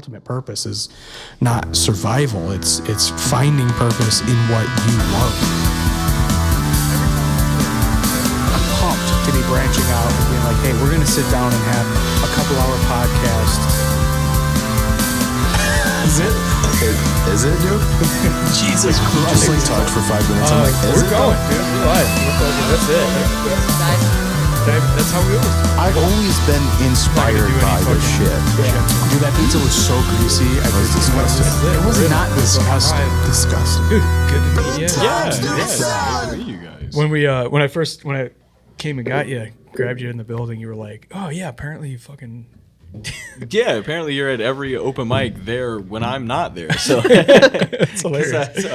ultimate purpose is not survival. It's finding purpose in what you love. I'm pumped to be branching out and being like, hey, we're going to sit down and have a couple-hour podcast. Is it? Is it, dude? Jesus Christ. Just like talk for 5 minutes. I'm like, we're going, dude. We're live. That's it. That's how we always do. I've always been inspired by this shit. Yeah. Dude, that pizza was so greasy. It was disgusting. It was not disgusting. Disgusting. Dude, good to meet you. Yeah. Good to meet you guys. When I came and got you, grabbed you in the building, you were like, oh yeah, apparently you fucking... Yeah, apparently you're at every open mic there when I'm not there. So It's hilarious.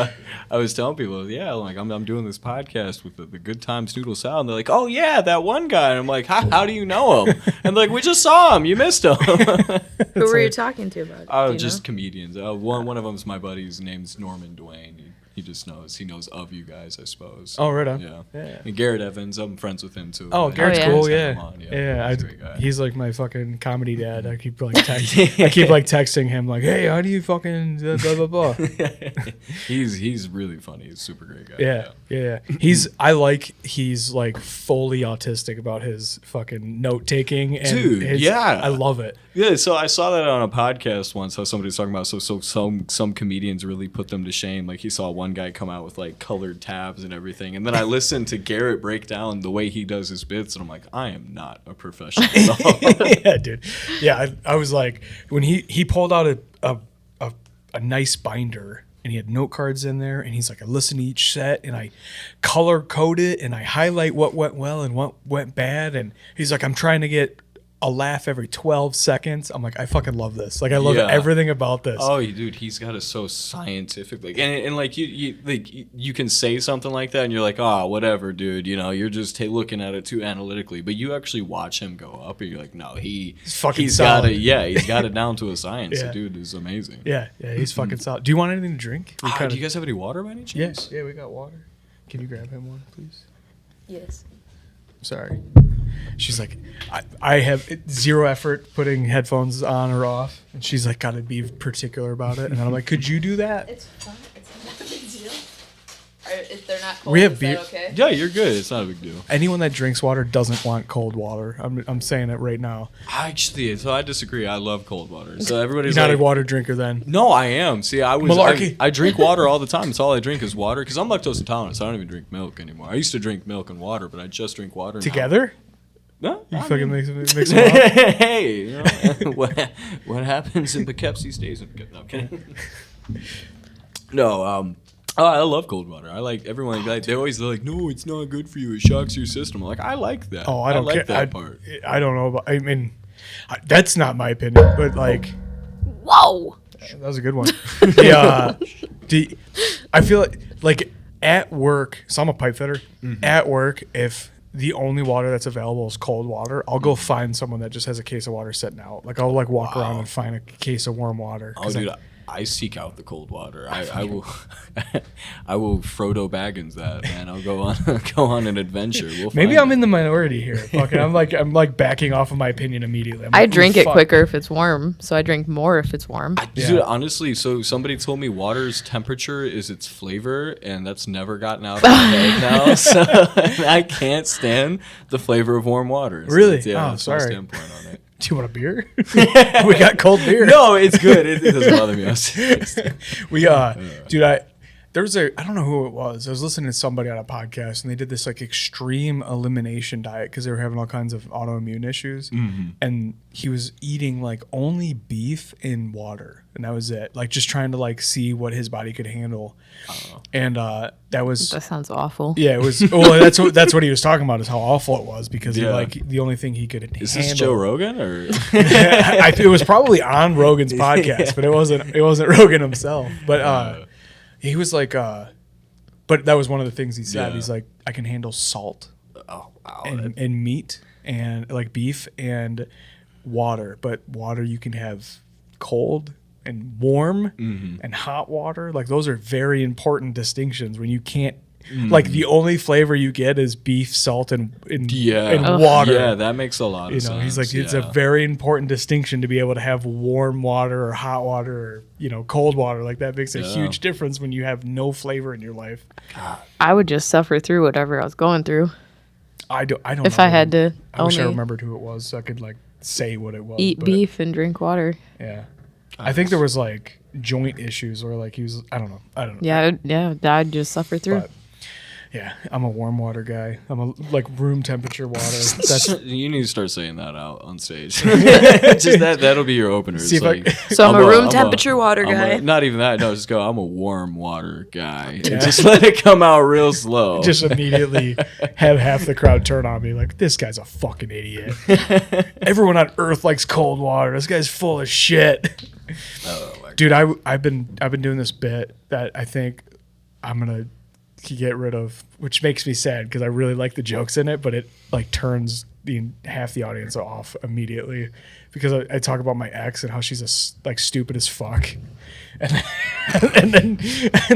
I was telling people, yeah, like I'm doing this podcast with the Good Times Noodle Salad. And they're like, oh yeah, that one guy. And I'm like, how do you know him? And they're like, we just saw him. You missed him. Who were you talking to about it? Oh, just comedians. One of them's my buddy. His name's Norman Dwayne. He just knows. He knows of you guys, I suppose. Oh, right on. Yeah. Yeah. And Garrett Evans, I'm friends with him too. Oh, Garrett's yeah. cool. He's Yeah. got him on, Yeah. he's a great guy. He's like my fucking comedy dad. I keep like texting him like, hey, how do you fucking blah blah blah. He's really funny. He's a super great guy. Yeah. He's like fully autistic about his fucking note taking. Dude, yeah. I love it. Yeah, so I saw that on a podcast once, how somebody was talking about some comedians really put them to shame. Like he saw one guy come out with like colored tabs and everything. And then I listened to Garrett break down the way he does his bits, and I'm like, I am not a professional at all. Yeah, dude. Yeah, I was like, when he pulled out a nice binder and he had note cards in there, and he's like, I listen to each set and I color code it and I highlight what went well and what went bad. And he's like, I'm trying to get a laugh every 12 seconds. I'm like, I fucking love this. Like, I love everything about this. Oh, dude, he's got it so scientific. Like, and like you can say something like that, and you're like, oh, whatever, dude. You know, you're just looking at it too analytically. But you actually watch him go up, and you're like, no, he's got it. Yeah, he's got it down to a science. Yeah. The dude is amazing. Yeah, he's fucking solid. Do you want anything to drink? Do you guys have any water by any chance? Yes. Yeah, we got water. Can you grab him one, please? Yes. Sorry. She's like, I have zero effort putting headphones on or off. And she's like, gotta be particular about it. And then I'm like, could you do that? It's fine. It's not a big deal. If they're not cold, We have is beer- that okay? Yeah, you're good. It's not a big deal. Anyone that drinks water doesn't want cold water. I'm saying it right now. Actually, so I disagree. I love cold water. So everybody's You're not like, a water drinker then. no, I am. See, Malarkey. I drink water all the time. It's all I drink is water because I'm lactose intolerant, so I don't even drink milk anymore. I used to drink milk and water, but I just drink water now. Together? No, You I fucking mean- mix them up? Hey, you know, what happens in Poughkeepsie stays in Poughkeepsie. No, I'm kidding. No, I love cold water. I like everyone. Like, they always like, no, it's not good for you. It shocks your system. I'm like, I like that. Oh, I don't like care. that part. I don't know about. I mean, that's not my opinion. But like, Whoa! that was a good one. I feel like at work. So I'm a pipe fitter. Mm-hmm. At work, if the only water that's available is cold water, I'll go find someone that just has a case of water sitting out. Like I'll like walk around and find a case of warm water. Oh, dude, I seek out the cold water. I will, I will Frodo Baggins that, man. I'll go on an adventure. Maybe I'm in the minority here. Fucking, I'm like backing off of my opinion immediately. I'm I like, drink "Ooh, it fuck." quicker if it's warm, so I drink more if it's warm. Dude, honestly, so somebody told me water's temperature is its flavor, and that's never gotten out of my head now. So I can't stand the flavor of warm water. So Really? yeah, that's my sorry. standpoint on it. Do you want a beer? We got cold beer. No, it's good. It doesn't bother me. Dude, I don't know who it was. I was listening to somebody on a podcast, and they did this like extreme elimination diet because they were having all kinds of autoimmune issues, and he was eating like only beef and water, and that was it. Like just trying to like see what his body could handle, and that was. That sounds awful. Yeah, it was. Well, that's what he was talking about is how awful it was because he Yeah. like the only thing he could handle. Is this Joe Rogan or? It was probably on Rogan's podcast, but it wasn't Rogan himself. But he was like, but that was one of the things he said. Yeah. He's like, I can handle salt Oh wow. and meat and like beef and water, but water you can have cold and warm and hot water. Like those are very important distinctions when you can't Like the only flavor you get is beef, salt, and Yeah. water. Yeah, that makes a lot of You sense. know, he's like, it's a yeah. very important distinction to be able to have warm water or hot water or, cold water. Like that makes a Yeah. huge difference when you have no flavor in your life. I would just suffer through whatever I was going through. I don't If know. I had to I wish I only remembered who it was so I could like say what it was. eat but, beef and drink water. Yeah. I think there was like joint issues or like he was, I don't know. Yeah, I'd just suffer through. But yeah, I'm a warm water guy. I'm a like room temperature water. That's You need to start saying that out on stage. Just that'll be your opener. See It's if I- like, So I'm a room temperature water I'm guy. not even that. No, just go. I'm a warm water guy. And just let it come out real slow. just immediately have half the crowd turn on me like, this guy's a fucking idiot. Everyone on earth likes cold water. This guy's full of shit. Oh, my Dude, I've been doing this bit that I think I'm gonna get rid of, which makes me sad because I really like the jokes in it, but it like turns half the audience off immediately because I talk about my ex and how she's like stupid as fuck, and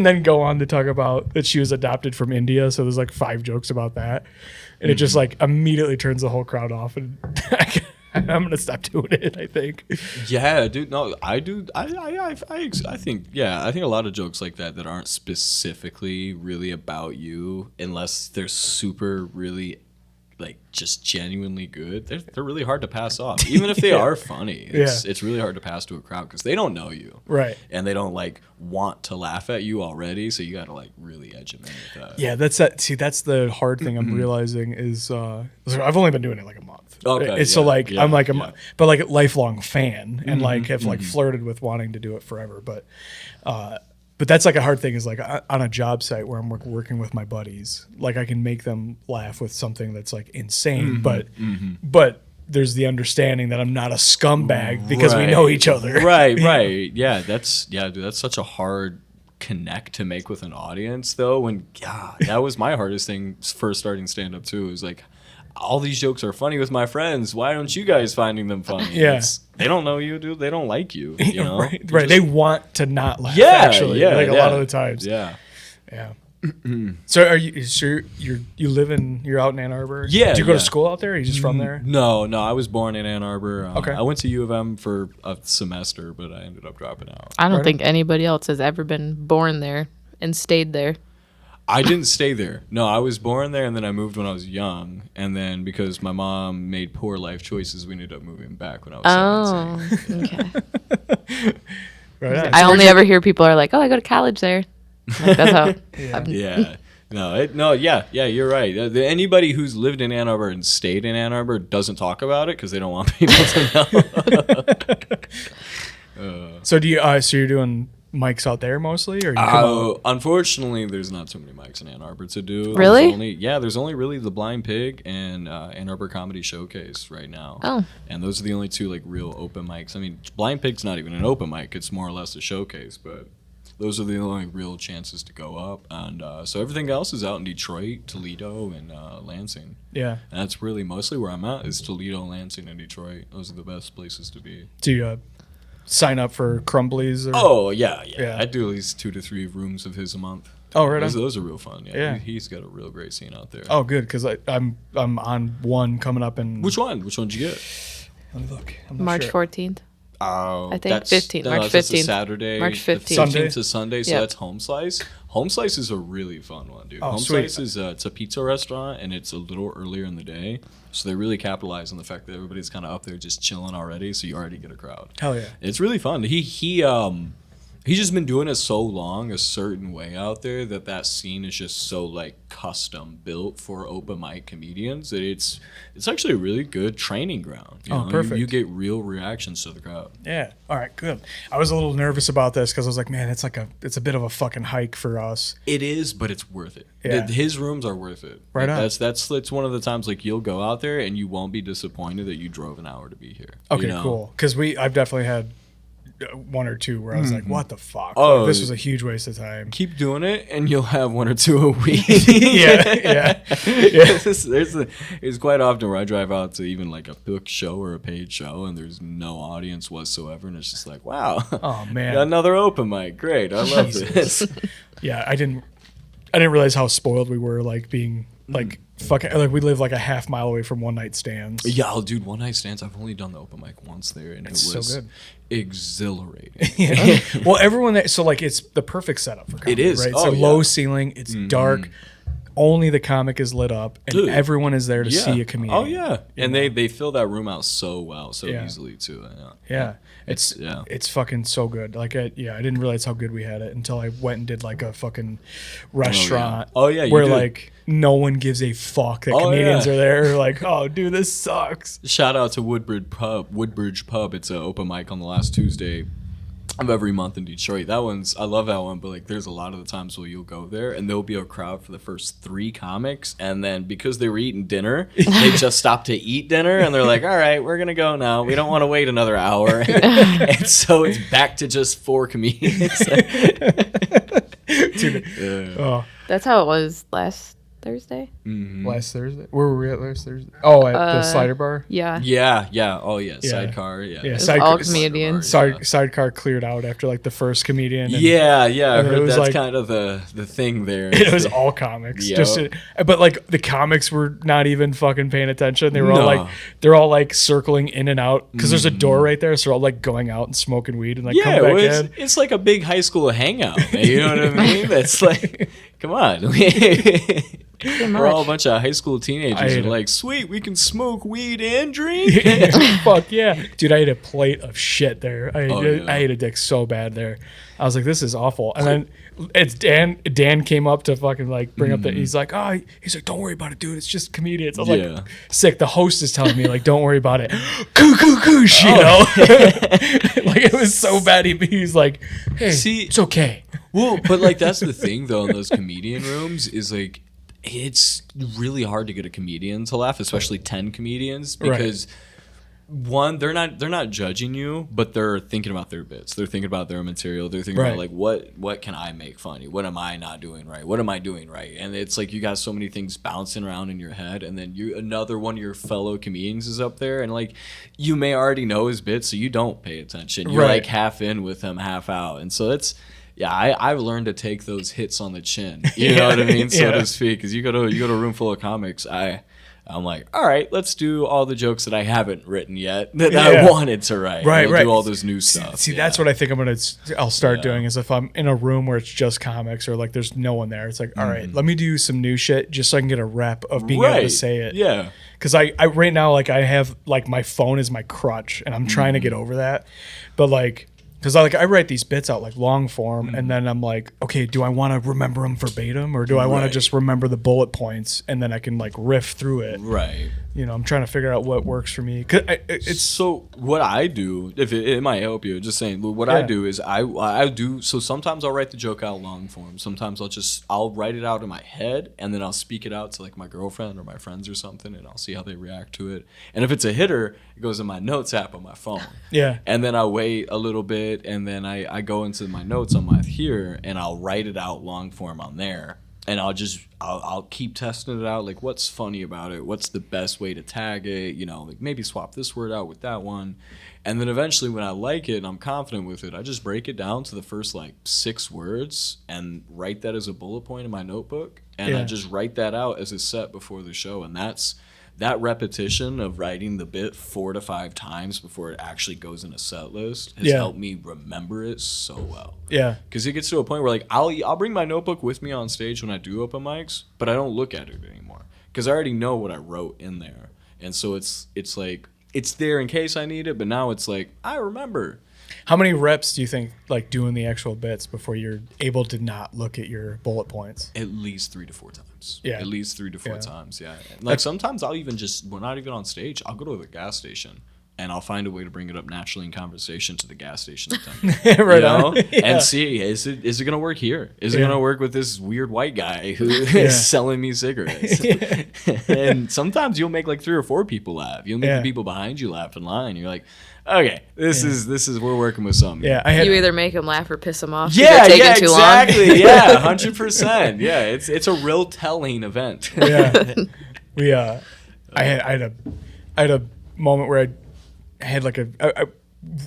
then go on to talk about that she was adopted from India. So there's like 5 jokes about that, and it just like immediately turns the whole crowd off, and I'm gonna stop doing it. I think. Yeah, dude. No, I do. I think. Yeah, I think a lot of jokes like that aren't specifically really about you, unless they're super really, like, just genuinely good. They're really hard to pass off, even if they are funny. It's really hard to pass to a crowd because they don't know you, Right. and they don't like want to laugh at you already. So you got to like really edge them in with that. Yeah, that's that. See, that's the hard thing I'm realizing is I've only been doing it like a month. Okay, So yeah, like yeah, I'm like yeah. but like a lifelong fan and like have like flirted with wanting to do it forever. But that's like a hard thing is like on a job site where I'm working with my buddies, like I can make them laugh with something that's like insane, but there's the understanding that I'm not a scumbag because we know each other. Right. Yeah, dude, that's such a hard connect to make with an audience though. When that was my hardest thing first starting stand up too. It was like, all these jokes are funny with my friends. Why aren't you guys finding them funny? Yeah. They don't know you, dude. They don't like you. You know? Right. They want to not laugh. Yeah, actually, yeah, like a yeah. lot of the times. Yeah. Yeah. So are you? So you're out in Ann Arbor? Yeah, Do you go to yeah. school out there? Are you just from there? No. I was born in Ann Arbor. Okay. I went to U of M for a semester, but I ended up dropping out. I don't Right. think anybody else has ever been born there and stayed there. I didn't stay there. No, I was born there, and then I moved when I was young. And then because my mom made poor life choices, we ended up moving back when I was 17. Oh, okay. Right. on. I So only ever hear people are like, "Oh, I go to college there." Like, that's how. Yeah. Yeah, you're right. Anybody who's lived in Ann Arbor and stayed in Ann Arbor doesn't talk about it because they don't want people to know. So do you? So you're doing mics out there mostly, or you come out? Unfortunately, there's not too many mics in Ann Arbor to do. Really? There's only really the Blind Pig and Ann Arbor Comedy Showcase right now. Oh. And those are the only 2 like real open mics. I mean, Blind Pig's not even an open mic; it's more or less a showcase. But those are the only real chances to go up. And so everything else is out in Detroit, Toledo, and Lansing. Yeah. And that's really mostly where I'm at is Toledo, Lansing, and Detroit. Those are the best places to be. Do you sign up for Crumblies? Or? Oh, yeah. Yeah. I do at least 2 to 3 rooms of his a month. Oh, right on. Those are real fun. Yeah. Yeah. He's got a real great scene out there. Oh, good, because I'm on one coming up in. Which one? Which one did you get? Let me look. I'm not March sure. 14th. Oh, I think 15th, March that's a 15th. Saturday. March the 15th. 15th to Sunday. So Yep. that's Home Slice. Home Slice is a really fun one, dude. Oh, Home sweet. Slice is it's a pizza restaurant and it's a little earlier in the day, so they really capitalize on the fact that everybody's kind of up there just chilling already, so you already get a crowd. Hell yeah. It's really fun. He's just been doing it so long a certain way out there that scene is just so like custom built for open mic comedians that it's actually a really good training ground. You know? Perfect. You get real reactions to the crowd. Yeah. All right. Good. I was a little nervous about this because I was like, man, it's a bit of a fucking hike for us. It is, but it's worth it. Yeah. His rooms are worth it. Right Like, on. That's one of the times like you'll go out there and you won't be disappointed that you drove an hour to be here. Okay. you know? Cool. Because I've definitely had 1 or 2 where I was like, what the fuck? Oh, Like, this was a huge waste of time. Keep doing it, and you'll have 1 or 2 a week. yeah. It's quite often where I drive out to even like a book show or a paid show, and there's no audience whatsoever, and it's just like, wow, Oh man. another open mic, great, I love this. Yeah. I I didn't realize how spoiled we were, like being like fucking like we live like a half mile away from one night stands. Yeah, dude, one night stands. I've only done the open mic once there, and It's it was so good. exhilarating. Yeah. Well, everyone that so like it's the perfect setup for comedy, It is. right? It's Oh, a low yeah. ceiling. It's dark. Only the comic is lit up, and Dude. everyone is there to Yeah. see a comedian. Oh yeah, and they fill that room out so well, so Yeah. easily too. Yeah. Yeah, it's yeah. it's fucking so good. Like I didn't realize how good we had it until I went and did like a fucking restaurant. Oh, yeah, you where did. like no one gives a fuck that Oh, comedians yeah. are there. Like, oh, dude, this sucks. Shout out to Woodbridge Pub. It's an open mic on the last Tuesday of every month in Detroit. I love that one, but like there's a lot of the times where you'll go there and there'll be a crowd for the first 3 comics, and then because they were eating dinner, they just stopped to eat dinner and they're like, all right, we're gonna go now. We don't want to wait another hour. And so it's back to just 4 comedians. Dude, oh, That's how it was last Thursday. last Thursday. Where were we at last Thursday? Oh, at the Slider Bar. Yeah. Yeah. Oh yeah, sidecar. Yeah. Yeah, It's sidecar. all comedians. Sidecar cleared out after like the first comedian. And Yeah. I and it heard was that's like- kind of the thing there. It was all comics. Yep. Just, but like the comics were not even fucking paying attention. They were all No. like, they're all like circling in and out because there's a door right there. So they're all like going out and smoking weed and like come back in. It's like a big high school hangout. Man, you know what I mean? That's like, come on. We're all a bunch of high school I teenagers hate and it. like, sweet, we can smoke weed and drink. Fuck yeah, dude! I ate a plate of shit there. yeah. I ate a dick so bad there. I was like, this is awful. And then it's Dan. Dan came up to fucking like bring up the. He's like, he's like, don't worry about it, dude. It's just comedians. I was Yeah. like, sick. The host is telling me like, don't worry about it. Koosh, you know. Like it was so bad. He's like, hey, See- it's okay. Well, but like that's the thing though in those comedian rooms is like it's really hard to get a comedian to laugh, especially 10 comedians, because one, they're not judging you, but they're thinking about their bits. They're thinking about their material. They're thinking about like what can I make funny? What am I not doing right? What am I doing right? And it's like you got so many things bouncing around in your head, and then another one of your fellow comedians is up there, and like you may already know his bits, so you don't pay attention. You're like half in with him, half out, and so it's. Yeah, I've learned to take those hits on the chin. You know what I mean, so to speak. Because you go to a room full of comics, I'm like, all right, let's do all the jokes that I haven't written yet that I wanted to write. Right. Do all this new stuff. See, that's what I think I'll start doing is if I'm in a room where it's just comics or like there's no one there, it's like, all right, let me do some new shit just so I can get a rep of being able to say it. Yeah. Because I right now, like I have like my phone is my crutch and I'm trying to get over that. But like, because I write these bits out like long form and then I'm like, okay, do I want to remember them verbatim or do I want to just remember the bullet points and then I can like riff through it? Right. You know, I'm trying to figure out what works for me. Cause it's So what I do, if it might help you, just saying, what I do is I do, so sometimes I'll write the joke out long form. Sometimes I'll write it out in my head and then I'll speak it out to like my girlfriend or my friends or something and I'll see how they react to it. And if it's a hitter, it goes in my notes app on my phone. Yeah. And then I wait a little bit and then I go into my notes on my here and I'll write it out long form on there. And I'll keep testing it out, like what's funny about it, what's the best way to tag it, you know, like maybe swap this word out with that one. And then eventually when I like it and I'm confident with it, I just break it down to the first like 6 words and write that as a bullet point in my notebook. And I just write that out as a set before the show. And that repetition of writing the bit 4 to 5 times before it actually goes in a set list has helped me remember it so well. Yeah. Because it gets to a point where like I'll bring my notebook with me on stage when I do open mics, but I don't look at it anymore because I already know what I wrote in there, and so it's like it's there in case I need it. But now it's like I remember. How many reps do you think like doing the actual bits before you're able to not look at your bullet points? At least 3 to 4 times. Yeah. At least 3 to 4 times. Yeah. And like sometimes I'll even we're not even on stage. I'll go to the gas station and I'll find a way to bring it up naturally in conversation to the gas station attendant. Right You know? on. Yeah. And see, is it gonna work here? Is it gonna work with this weird white guy who is selling me cigarettes? And sometimes you'll make like 3 or 4 people laugh. You'll make the people behind you laugh in line. You're like, okay, this is we're working with something. Yeah, I had You either make them laugh or piss them off. 'cause Yeah, they're taking yeah, too exactly. long. Yeah, 100%. Yeah, it's a real telling event. yeah. We I had a moment where I had like a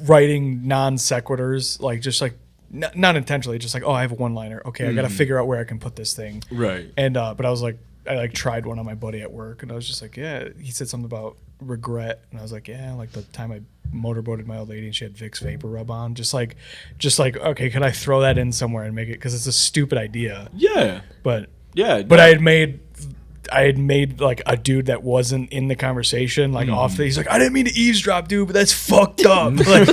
writing non sequiturs, like just like not intentionally, just like, oh, I have a one-liner. Okay, I got to figure out where I can put this thing. Right. And but I was like, I like tried one on my buddy at work, and I was just like, yeah. He said something about regret, and I was like, yeah, like the time I motorboated my old lady and she had Vicks Vapor Rub on, just like, okay, can I throw that in somewhere and make it? Because it's a stupid idea. Yeah. But Yeah. But I had made like a dude that wasn't in the conversation like off the. He's like, I didn't mean to eavesdrop, dude, but that's fucked up. Like,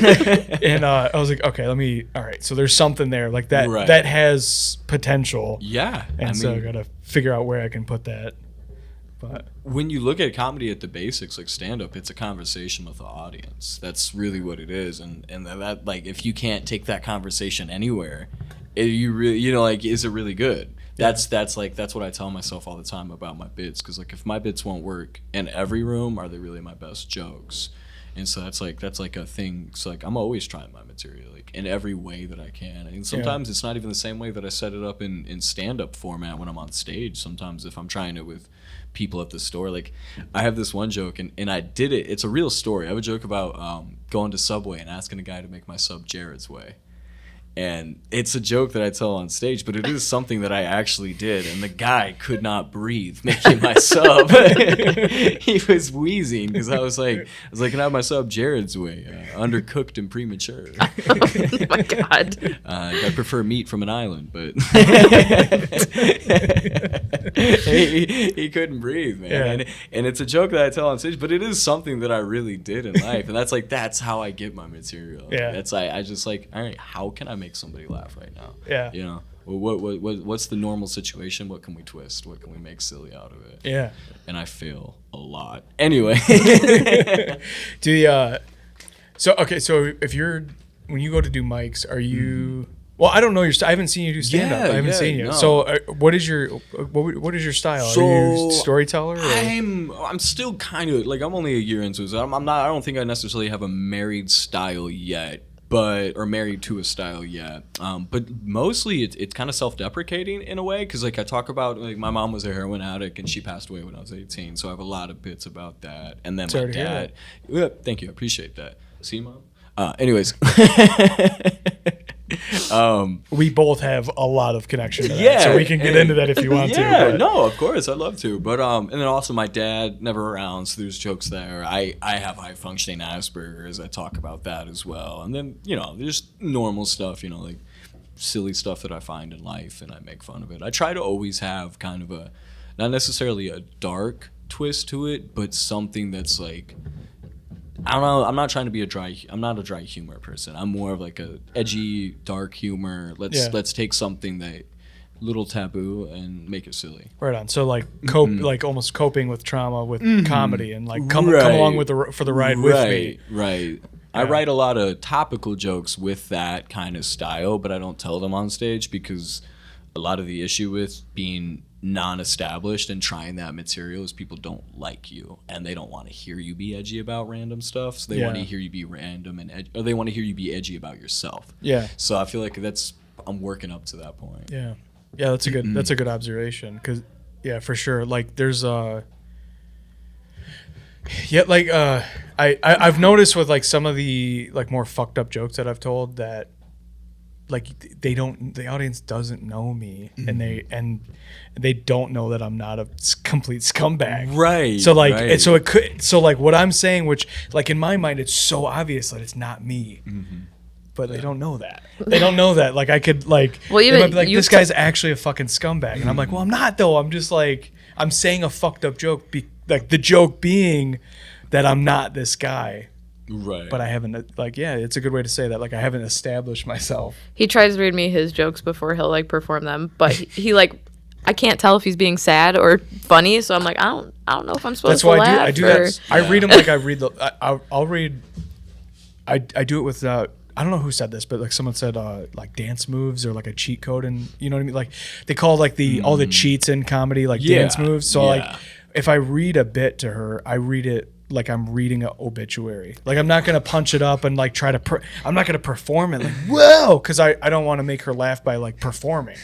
and I was like, okay, all right. So there's something there like that that has potential. Yeah. And so I gotta figure out where I can put that. But when you look at comedy at the basics, like stand-up, it's a conversation with the audience. That's really what it is. And that like, if you can't take that conversation anywhere, you really, is it really good? That's what I tell myself all the time about my bits, because like if my bits won't work in every room, are they really my best jokes? And so that's like a thing. So like I'm always trying my material like in every way that I can. And sometimes it's not even the same way that I set it up in stand-up format when I'm on stage. Sometimes if I'm trying it with people at the store, like I have this one joke and I did it. It's a real story. I have a joke about going to Subway and asking a guy to make my sub Jared's way. And it's a joke that I tell on stage, but it is something that I actually did. And the guy could not breathe making my sub. He was wheezing because I was like, can I have my sub Jared's way? Undercooked and premature. Oh my God. I prefer meat from an island, but he couldn't breathe, man. Yeah. And it's a joke that I tell on stage, but it is something that I really did in life. And that's how I get my material. Yeah. I just like, all right, how can I make somebody laugh right now? Yeah. What's the normal situation? What can we twist? What can we make silly out of it? yeah. And I fail a lot. Anyway. So when you go to do mics, are you? Well, I don't know your style. I haven't seen you do stand up. I haven't seen you. no. So what is your style? So, are you a storyteller? Or? I'm still kind of like, I'm only a year into it. So I'm not. I don't think I necessarily have a married style yet. Or married to a style yet, but mostly it's kind of self-deprecating in a way, because like I talk about like my mom was a heroin addict and she passed away when I was 18, so I have a lot of bits about that. And then my dad, thank you, I appreciate that. See, Mom. Anyways, we both have a lot of connection to that, so we can get into that if you want to. Yeah, no, of course, I'd love to. But and then also my dad never around, so there's jokes there. I have high functioning Asperger's. I talk about that as well. And then there's normal stuff, like silly stuff that I find in life, and I make fun of it. I try to always have kind of a, not necessarily a dark twist to it, but something that's like, I don't know. I'm not trying to be I'm not a dry humor person. I'm more of like a edgy, dark humor. Let's take something that little taboo and make it silly. Right on. So like like almost coping with trauma with comedy, and like come along with for the ride with me. Right. I write a lot of topical jokes with that kind of style, but I don't tell them on stage, because a lot of the issue with being non-established and trying that material is people don't like you, and they don't want to hear you be edgy about random stuff, so they want to hear you be random or they want to hear you be edgy about yourself. So I feel like I'm working up to that point. That's a good observation, because for sure, like there's I've noticed with like some of the like more fucked up jokes that I've told that like the audience doesn't know me, and they don't know that I'm not a complete scumbag. Right. So like so like what I'm saying, which like in my mind it's so obvious that it's not me. But they don't know that. They don't know that. Like I could like, well, even might be like, this guy's actually a fucking scumbag, and I'm like, well, I'm not though. I'm just like, I'm saying a fucked up joke. Like the joke being that I'm not this guy. Right. But I haven't, like, it's a good way to say that. Like, I haven't established myself. He tries to read me his jokes before he'll like perform them, but he like, I can't tell if he's being sad or funny, so I'm like, I don't know if I'm supposed to laugh. That's why I do that. I read them like I read I'll read. I do it with I don't know who said this, but like someone said like dance moves or like a cheat code, and you know what I mean. Like they call like all the cheats in comedy like dance moves. So like if I read a bit to her, I read it like I'm reading an obituary. Like I'm not gonna punch it up and like try to. I'm not gonna perform it like whoa, because I don't want to make her laugh by like performing.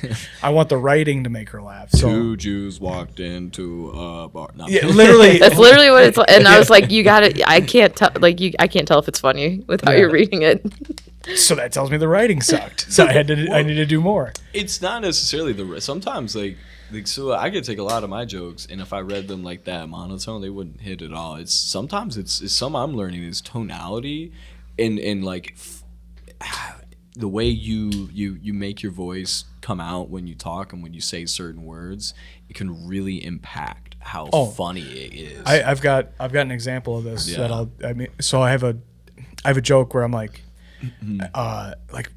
I want the writing to make her laugh. So 2 Jews walked into a bar. No, yeah, literally. That's literally what it's like. And I was like, you gotta. I can't tell. Like I can't tell if it's funny with how you're reading it. So that tells me the writing sucked. So I need to do more. It's not necessarily sometimes like so I could take a lot of my jokes, and if I read them like that monotone, they wouldn't hit at all. It's sometimes it's some I'm learning is tonality, and like the way you make your voice come out when you talk and when you say certain words. It can really impact how funny it is. I've got an example of this so I have a joke where I'm like. Like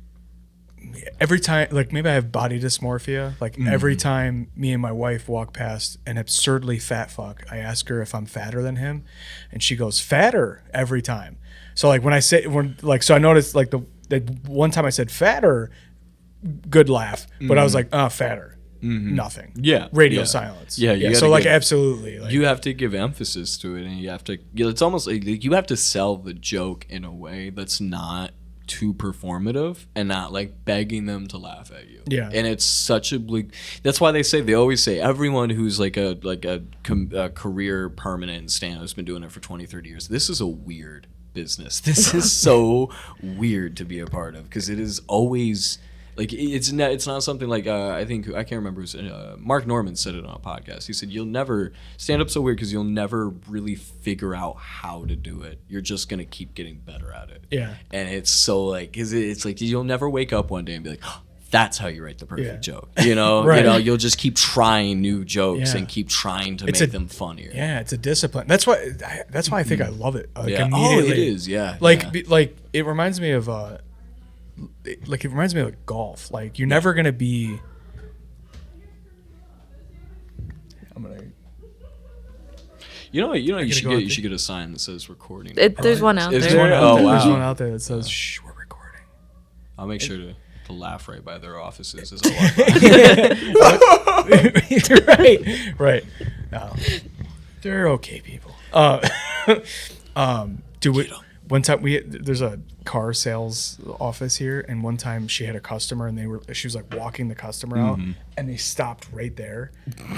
every time, like maybe I have body dysmorphia. Like every time me and my wife walk past an absurdly fat fuck, I ask her if I'm fatter than him, and she goes fatter every time. So like when I say so I noticed like the one time I said fatter, good laugh, but I was like fatter. Nothing. Yeah. Radio silence. Yeah. So like absolutely. Like, you have to give emphasis to it, and you have to. It's almost like you have to sell the joke in a way that's not too performative and not like begging them to laugh at you. Yeah. And it's such a that's why they always say everyone who's like a career permanent stand has been doing it for 20-30 years. This is a weird business. This is so weird to be a part of because it is always. Like it's not something like I can't remember who said Mark Norman said it on a podcast. He said you'll never stand up so weird because you'll never really figure out how to do it. You're just gonna keep getting better at it. Yeah. And it's so like it's like you'll never wake up one day and be like, oh, that's how you write the perfect joke. You know, Right. You'll just keep trying new jokes Yeah. and keep trying to It's make them funnier. Yeah, it's a discipline. That's why I think I love it. Like Yeah. immediately. Oh, it is. Yeah. Like yeah. like it reminds me of like golf. Like you're never gonna be. You should get a sign that says recording. There's one out Is there. there? Oh, There's wow. one out there that says shh, we're recording. I'll make sure to laugh right by their offices as I walk by. right. No, they're okay people. One time there's a car sales office here, and one time she had a customer, and she was like walking the customer out, and they stopped right there,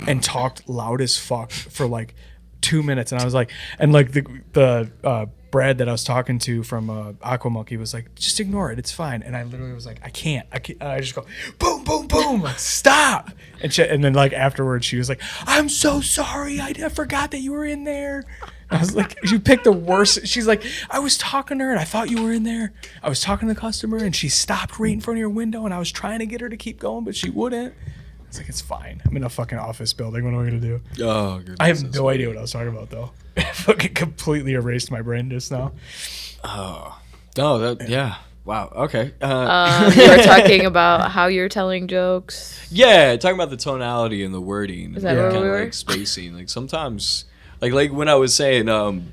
and talked loud as fuck for like 2 minutes, and I was like, and like the Brad that I was talking to from Aqua Monkey was like, just ignore it, it's fine. And I literally was like, I can't. I just go boom, boom, boom, like stop. And then like afterwards, she was like, I'm so sorry, I forgot that you were in there. I was like, you picked the worst. She's like, I was talking to her and I thought you were in there. I was talking to the customer and she stopped right in front of your window and I was trying to get her to keep going, but she wouldn't. I was like, it's fine. I'm in a fucking office building. What am I going to do? Oh, goodness. I have no idea what I was talking about, though. I fucking completely erased my brain just now. Oh, yeah. Wow. Okay. You were talking about how you're telling jokes. Yeah, talking about the tonality and the wording. Is that where kind we of were? like spacing. Like sometimes, like when I was saying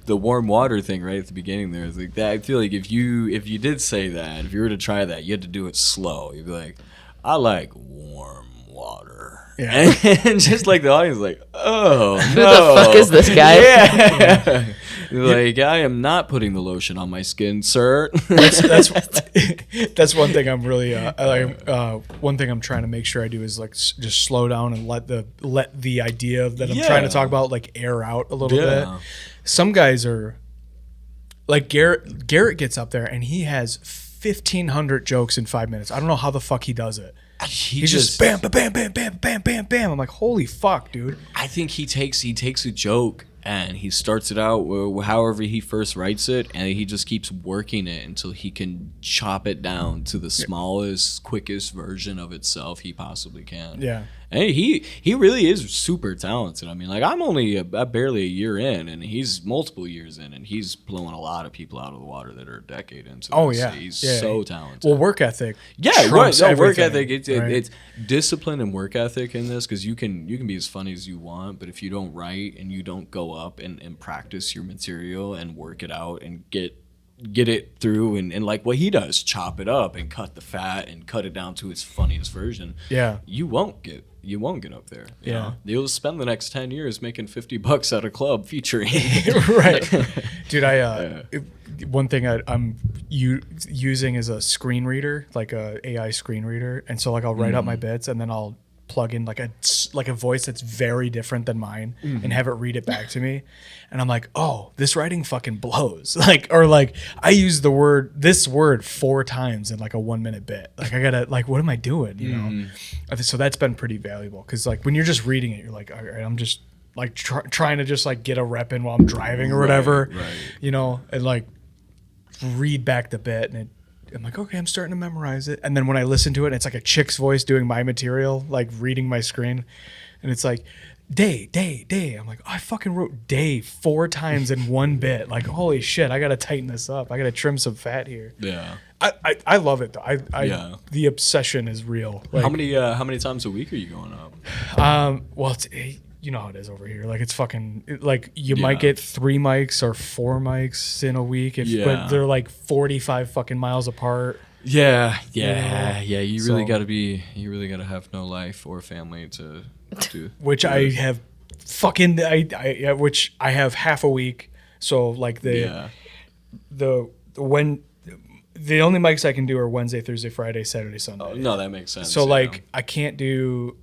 the warm water thing right at the beginning there, it's like that. I feel like if you did say that, if you were to try that, you had to do it slow. You'd be like, I like warm water. Yeah. And just like the audience, like, oh, Who the fuck is this guy? Yeah. Like, I am not putting the lotion on my skin, sir. That's one thing I'm really one thing I'm trying to make sure I do is like just slow down and let the idea that I'm trying to talk about like air out a little bit. Some guys are like Garrett gets up there and he has 1,500 jokes in 5 minutes. I don't know how the fuck he does it. He's just bam, bam, bam, bam, bam, bam, bam. I'm like, holy fuck, dude. I think he takes a joke and he starts it out however he first writes it, and he just keeps working it until he can chop it down to the smallest, quickest version of itself he possibly can. Yeah. And he really is super talented. I mean, like, I'm only barely a year in, and he's multiple years in, and he's blowing a lot of people out of the water that are a decade into Oh, this. yeah. He's Yeah. so talented. Well, work ethic. Yeah, trumps work everything, ethic. right? It's discipline and work ethic in this, because you can be as funny as you want, but if you don't write and you don't go up and practice your material and work it out and get get it through and like what he does, chop it up and cut the fat and cut it down to its funniest version. Yeah. You won't get up there. You Yeah. know? You'll spend the next 10 years making $50 at a club featuring. Right. Dude, one thing I'm using is a screen reader, like a AI screen reader. And so like I'll write out my bits and then I'll plug in like a voice that's very different than mine and have it read it back to me. And I'm like, oh, this writing fucking blows. Or I use this word 4 times in like a 1 minute bit. Like I gotta, like, what am I doing? You know? So that's been pretty valuable. Cause like when you're just reading it, you're like, all right, I'm just like trying to just like get a rep in while I'm driving or whatever, you know, and like read back the bit and I'm like, okay, I'm starting to memorize it. And then when I listen to it, it's like a chick's voice doing my material, like reading my screen. And it's like, day. I'm like, oh, I fucking wrote day 4 times in 1 bit. Like, holy shit, I got to tighten this up. I got to trim some fat here. Yeah. I love it though. The obsession is real. Like, how many times a week are you going up? Well, you know how it is over here. Like it's fucking like you might get 3 mics or 4 mics in a week, but they're like 45 fucking miles apart. Yeah. You really gotta have no life or family to do. Which I have fucking which I have half a week. So like the only mics I can do are Wednesday, Thursday, Friday, Saturday, Sunday. Oh, no, that makes sense. So like I can't do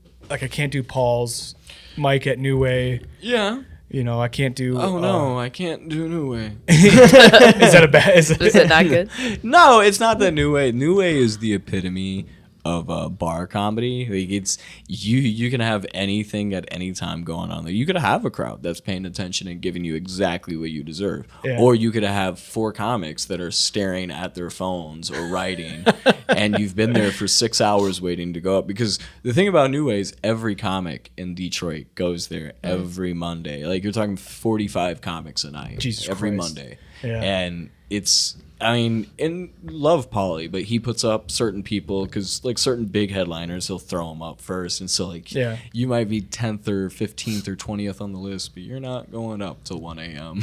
Paul's mic at New Way. Yeah. You know, I can't do. Oh no, I can't do New Way. Is that a bad? Is it not good? No, it's not the New Way. New Way is the epitome of bar comedy. Like it's you can have anything at any time going on there. You could have a crowd that's paying attention and giving you exactly what you deserve, or you could have 4 comics that are staring at their phones or writing, and you've been there for 6 hours waiting to go up. Because the thing about New Way is every comic in Detroit goes there every Monday. Like you're talking 45 comics a night, every Christ. Monday, and it's. I mean, and love Pauly, but he puts up certain people because, like, certain big headliners, he'll throw them up first. And so, like, you might be 10th or 15th or 20th on the list, but you're not going up till 1 a.m.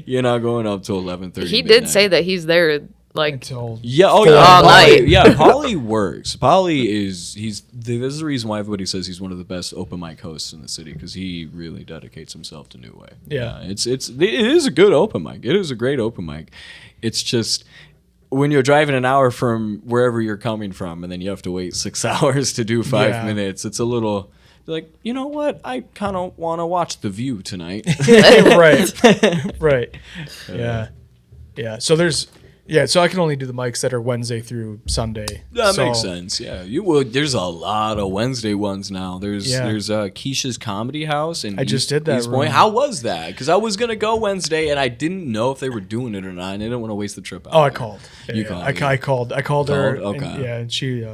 You're not going up till 11:30. He did say that he's there, like, until all night. Yeah, Pauly works. Pauly is, this is the reason why everybody says he's one of the best open mic hosts in the city, because he really dedicates himself to New Way. Yeah. It is a good open mic. It is a great open mic. It's just when you're driving an hour from wherever you're coming from and then you have to wait 6 hours to do 5 minutes, it's a little like, you know what? I kind of want to watch The View tonight. Right. Yeah. So so I can only do the mics that are Wednesday through Sunday. That makes sense. Yeah. There's a lot of Wednesday ones now. There's Keisha's Comedy House, and I just did that. How was that? Because I was gonna go Wednesday, and I didn't know if they were doing it or not, and I didn't want to waste the trip out. Oh, I called. I called her. Okay. And she.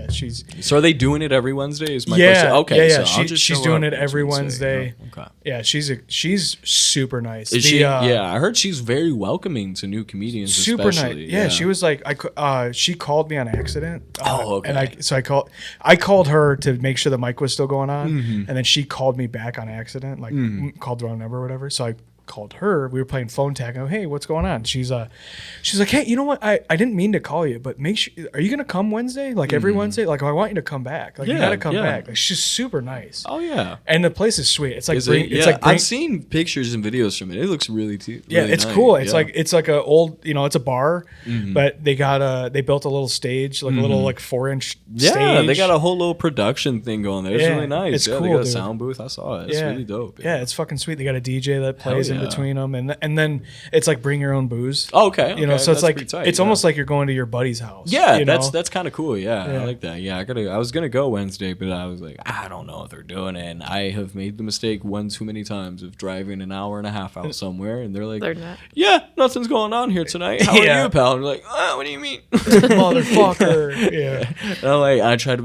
She's. So are they doing it every Wednesday? Is my question. Okay. Yeah. So she's doing it every Wednesday. Okay. Yeah. She's super nice. Is she? Yeah. I heard she's very welcoming to new comedians. Super especially. nice. Yeah. She was like, she called me on accident. Okay. And I called her to make sure the mic was still going on, and then she called me back on accident, like called the wrong number or whatever. So I called her. We were playing phone tag. I go, hey, what's going on? She's like, hey, you know what? I didn't mean to call you, but make sure. Are you gonna come Wednesday? Like every Wednesday? Like I want you to come back. Like you gotta come back. Like she's super nice. Oh yeah. And the place is sweet. It's like I've seen pictures and videos from it. It looks really it's nice. cool. It's like a old, it's a bar, but they built a little stage, like a little like 4-inch stage. Yeah, they got a whole little production thing going there. It's really nice. It's cool. They got a sound booth. I saw it. It's really dope. Yeah, it's fucking sweet. They got a DJ that plays in between them, and then it's like bring your own booze. Oh, okay. So it's like tight, it's almost like you're going to your buddy's house. Yeah, that's kind of cool. Yeah, I like that. Yeah, I was gonna go Wednesday, but I was like, I don't know if they're doing it. And I have made the mistake one too many times of driving an hour and a half out somewhere, and they're like, yeah, nothing's going on here tonight. How are you, pal? And I'm like, what do you mean, motherfucker? Yeah. And I'm like, I try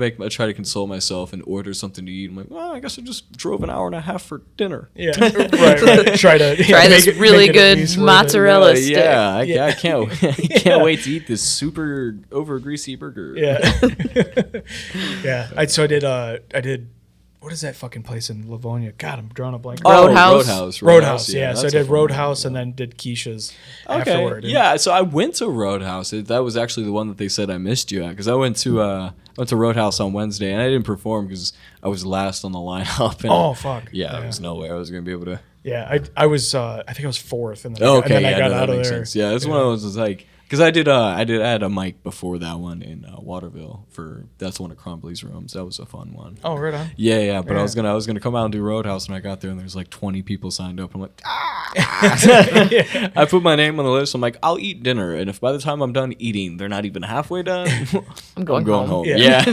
to console myself and order something to eat. I'm like, well, I guess I just drove an hour and a half for dinner. Yeah, right. Try this really good mozzarella stick. Yeah, I can't wait to eat this super over greasy burger. Yeah. Yeah. I did what is that fucking place in Livonia? God, I'm drawing a blank. Roadhouse. Yeah. So I did Roadhouse and then did Keisha's afterward. Yeah, so I went to Roadhouse. That was actually the one that they said I missed you at, because I went to Roadhouse on Wednesday and I didn't perform because I was last on the lineup. And fuck. Yeah, there was no way I was gonna be able to. Yeah, I was. I think I was fourth, and then I got out of there. Sense. Yeah, that's when I was like. Because I had a mic before that one in Waterville that's one of Crumbly's rooms. That was a fun one. Oh, right on. Yeah. But I was gonna come out and do Roadhouse, and I got there and there's like 20 people signed up. I'm like, I put my name on the list. I'm like, I'll eat dinner, and if by the time I'm done eating, they're not even halfway done, I'm going home. Yeah.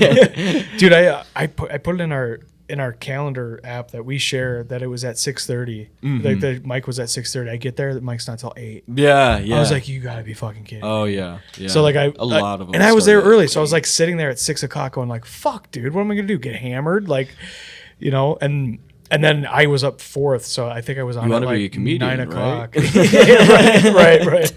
Dude, I put it in our calendar app that we share that it was at 6:30. Like the mic was at 6:30. I get there, the mic's not till 8. Yeah. I was like, you gotta be fucking kidding me. Oh yeah. So like a lot of them. And I was there early, so I was like sitting there at 6 o'clock going like, fuck, dude, what am I gonna do? Get hammered? Like, and then I was up fourth, so I think I was on at like be a comedian, 9 o'clock. Right? right.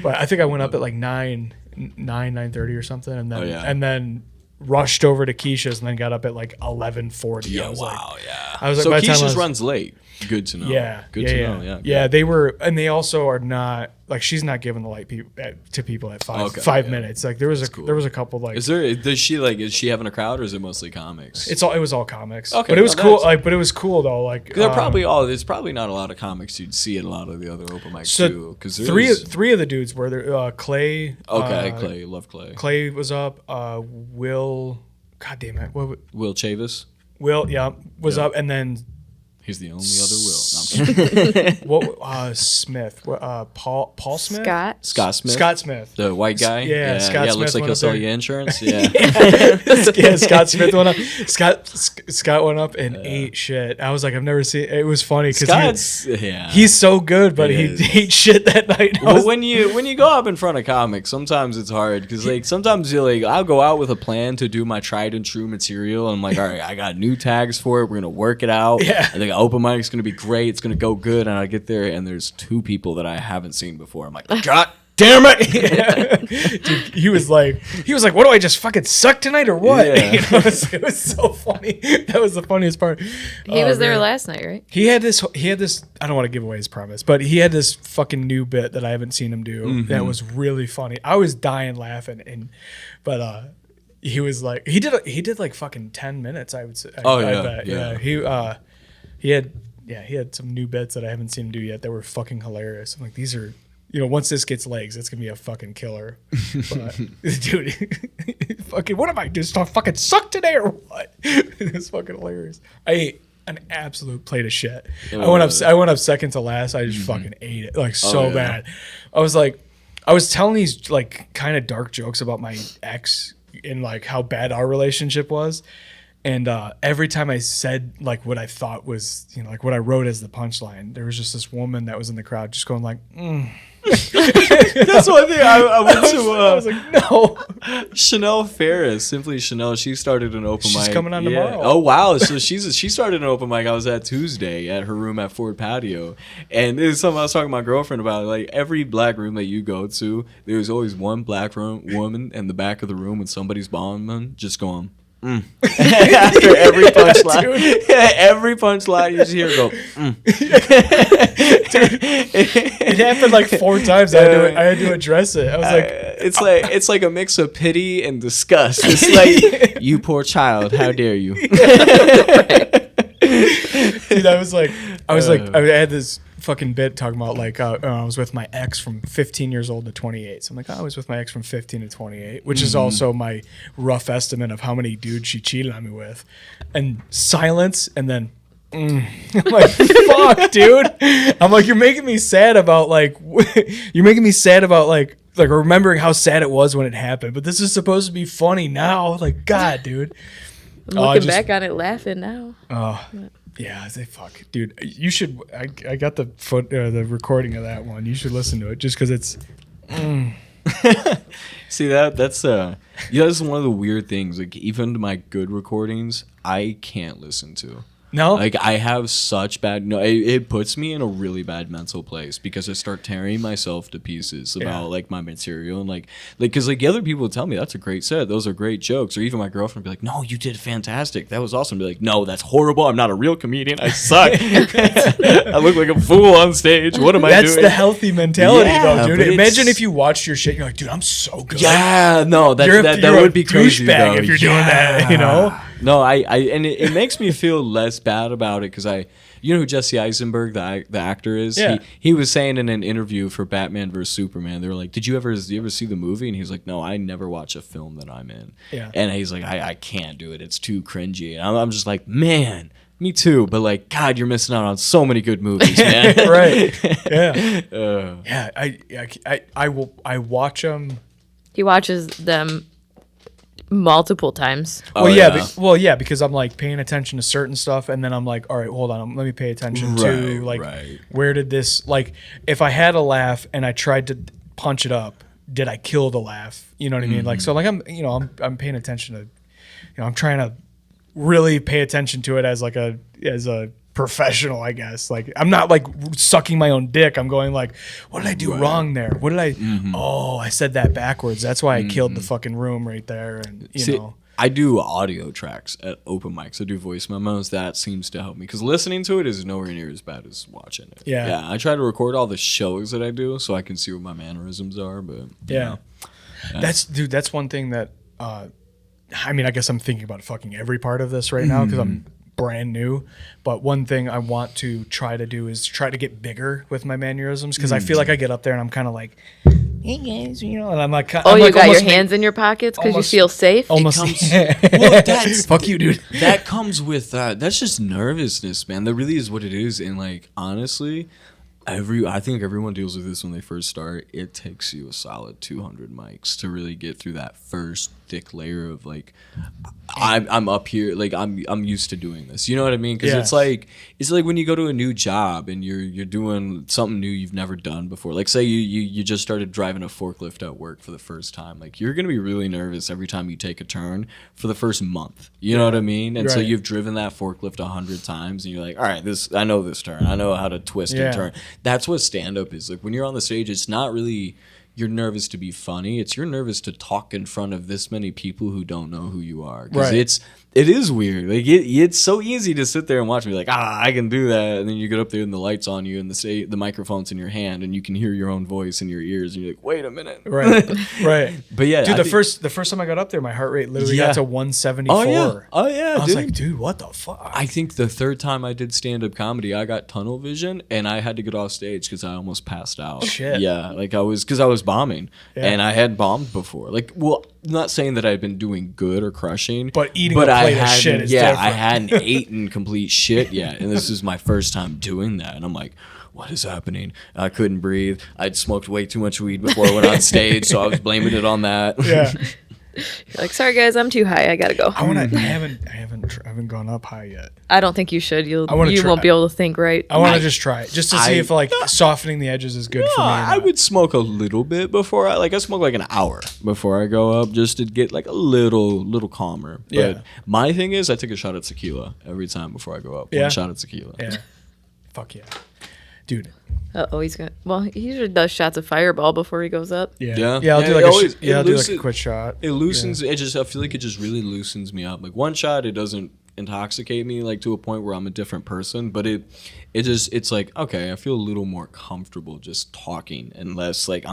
But I think I went up at like 9:30 or something, and then and then rushed over to Keisha's and then got up at like 11:40. Yeah, I was I was like, so by the time Keisha's runs late. Good to know. Good to know. Yeah, they were, and they also are not like, she's not giving the light to people at 5 minutes. Like there was a couple like. Is she having a crowd, or is it mostly comics? It was all comics. Okay, but it was cool. But it was cool though. Like there's probably not a lot of comics you'd see at a lot of the other open mics too. Because three of the dudes were there. Clay. Okay, Clay, love Clay. Clay was up. Will. God damn it. Will Chavis. Will, was up, and then he's the only other Will. No, I'm what? Smith. Paul Smith. Scott Smith. Scott Smith. The white guy. Yeah. Scott Smith. Looks like he'll sell you insurance. Yeah. Yeah. Scott Smith went up. Scott went up and ate shit. I was like, I've never seen. It was funny because he's so good, but he ate shit that night. Well, when you go up in front of comics, sometimes it's hard because like sometimes you're like, I'll go out with a plan to do my tried and true material, and I'm like, all right, I got new tags for it. We're gonna work it out. Yeah. I think open mic's gonna be great. It's gonna go good, and I get there and there's 2 people that I haven't seen before. I'm like, God damn it! Dude, he was like, what do I just fucking suck tonight or what? Yeah. It was so funny. That was the funniest part. He was there last night, right? He had this. I don't want to give away his premise, but he had this fucking new bit that I haven't seen him do. That was really funny. I was dying laughing, but he was like, he did like fucking 10 minutes. I would say. I bet. He had some new bits that I haven't seen him do yet that were fucking hilarious. I'm like, these are, once this gets legs, it's gonna be a fucking killer. But, dude, fucking, what am I just fucking suck today or what? It's fucking hilarious. I ate an absolute plate of shit. I went up second to last. I just fucking ate it like so bad. I was telling these like kind of dark jokes about my ex and like how bad our relationship was. And every time I said like what I thought was, like what I wrote as the punchline, there was just this woman that was in the crowd just going like, That's one thing I went to. I was like, no. Chanel Ferris, Simply Chanel. She started an open mic. She's coming on tomorrow. Oh wow! So she started an open mic. I was at Tuesday at her room at Ford Patio, and this is something I was talking to my girlfriend about. Like every black room that you go to, there's always one black woman in the back of the room when somebody's bombing, just going. After every punchline, every punchline you just hear go. It happened like 4 times. I had to address it. I was like, it's like a mix of pity and disgust. It's like, you poor child, how dare you? Dude, I had this fucking bit talking about like I was with my ex from 15 years old to 28. So I'm like, I was with my ex from 15 to 28, which is also my rough estimate of how many dudes she cheated on me with. And silence, and then I'm like, fuck, dude. I'm like, you're making me sad about like remembering how sad it was when it happened. But this is supposed to be funny now. Like, God, dude. I'm looking back on it laughing now. Yeah, they fuck, dude. You should. I got the recording of that one. You should listen to it just because it's. See that's one of the weird things. Like even my good recordings, I can't listen to. No? Like, I have such bad... No, it puts me in a really bad mental place because I start tearing myself to pieces about, like, my material. And, like, because, like, the other people would tell me, that's a great set. Those are great jokes. Or even my girlfriend would be like, no, you did fantastic. That was awesome. Be like, no, that's horrible. I'm not a real comedian. I suck. I look like a fool on stage. What am I doing? That's the healthy mentality, though, dude. but Imagine if you watched your shit and you're like, dude, I'm so good. Yeah, no, that You're would be crazy, douchebag though. if you're doing that, you know? No, and it makes me feel less bad about it because you know who Jesse Eisenberg, the actor, is? Yeah. He was saying in an interview for Batman vs Superman, they were like, did you ever see the movie? And he was like, no, I never watch a film that I'm in. Yeah. And he's like, I can't do it. It's too cringy. And I'm just like, man, me too. But like, God, you're missing out on so many good movies, man. Right. Yeah. Yeah. I watch them. He watches them multiple times. Oh, Well, yeah, because I'm like paying attention to certain stuff, and then I'm like, all right, hold on, let me pay attention to like where did this, like, if I had a laugh and I tried to punch it up, did I kill the laugh? You know what I mean? Like, so like I'm paying attention to, I'm trying to really pay attention to it as a professional, I guess. Like, I'm not like sucking my own dick. I'm going like, what did I do wrong there? What did I? Oh, I said that backwards. That's why I killed the fucking room right there. And you know, I do audio tracks at open mics. I do voice memos. That seems to help me because listening to it is nowhere near as bad as watching it. Yeah. I try to record all the shows that I do so I can see what my mannerisms are. But yeah. That's one thing that. I mean, I guess I'm thinking about fucking every part of this right now because I'm brand new, but one thing I want to try to do is try to get bigger with my mannerisms because I feel like I get up there and I'm kind of like, hey guys, and I'm like, oh, you got your hands in your pockets because you feel safe. Almost. Well, that's fuck you, dude. That comes with that's just nervousness, man. That really is what it is. And like, honestly, I think everyone deals with this when they first start. It takes you a solid 200 mics to really get through that first thick layer of like, I'm up here, like I'm used to doing this. You know what I mean? Because it's like when you go to a new job and you're doing something new you've never done before. Like say you just started driving a forklift at work for the first time. Like you're gonna be really nervous every time you take a turn for the first month. You know what I mean? And so you've driven that forklift 100 times and you're like, all right, I know this turn. I know how to twist and turn. That's what stand-up is. Like when you're on the stage, it's not really you're nervous to be funny. It's you're nervous to talk in front of this many people who don't know who you are. Because it is weird. Like it's so easy to sit there and watch me like, I can do that. And then you get up there and the light's on you and the microphone's in your hand and you can hear your own voice in your ears and you're like, wait a minute. Right. But yeah, dude, the first time I got up there, my heart rate literally got to 174. Oh yeah. I was like, dude, what the fuck? I think the third time I did stand-up comedy, I got tunnel vision and I had to get off stage because I almost passed out. Shit. Yeah, like I was bombing and I had bombed before. Like, well, I'm not saying that I'd been doing good or crushing, but eating a plate of shit is different. I hadn't eaten complete shit yet, and this is my first time doing that, and I'm like, what is happening? I couldn't breathe. I'd smoked way too much weed before I went on stage, so I was blaming it on that. Yeah. You're like, sorry guys, I'm too high. I gotta go. I haven't gone up high yet. I don't think you should. You try. won't be able to think right. I want to just try it, just to see if like softening the edges is good for me. I would smoke a little bit before I smoke like an hour before I go up just to get like a little calmer. But my thing is I take a shot of tequila every time before I go up. One shot of tequila. Yeah. Fuck yeah. Dude. He's gonna. Well, he usually does shots of Fireball before he goes up. Yeah. I'll do like a quick shot. It loosens. I feel like it just really loosens me up. Like one shot, it doesn't intoxicate me like to a point where I'm a different person, but it's like, okay, I feel a little more comfortable just talking and less like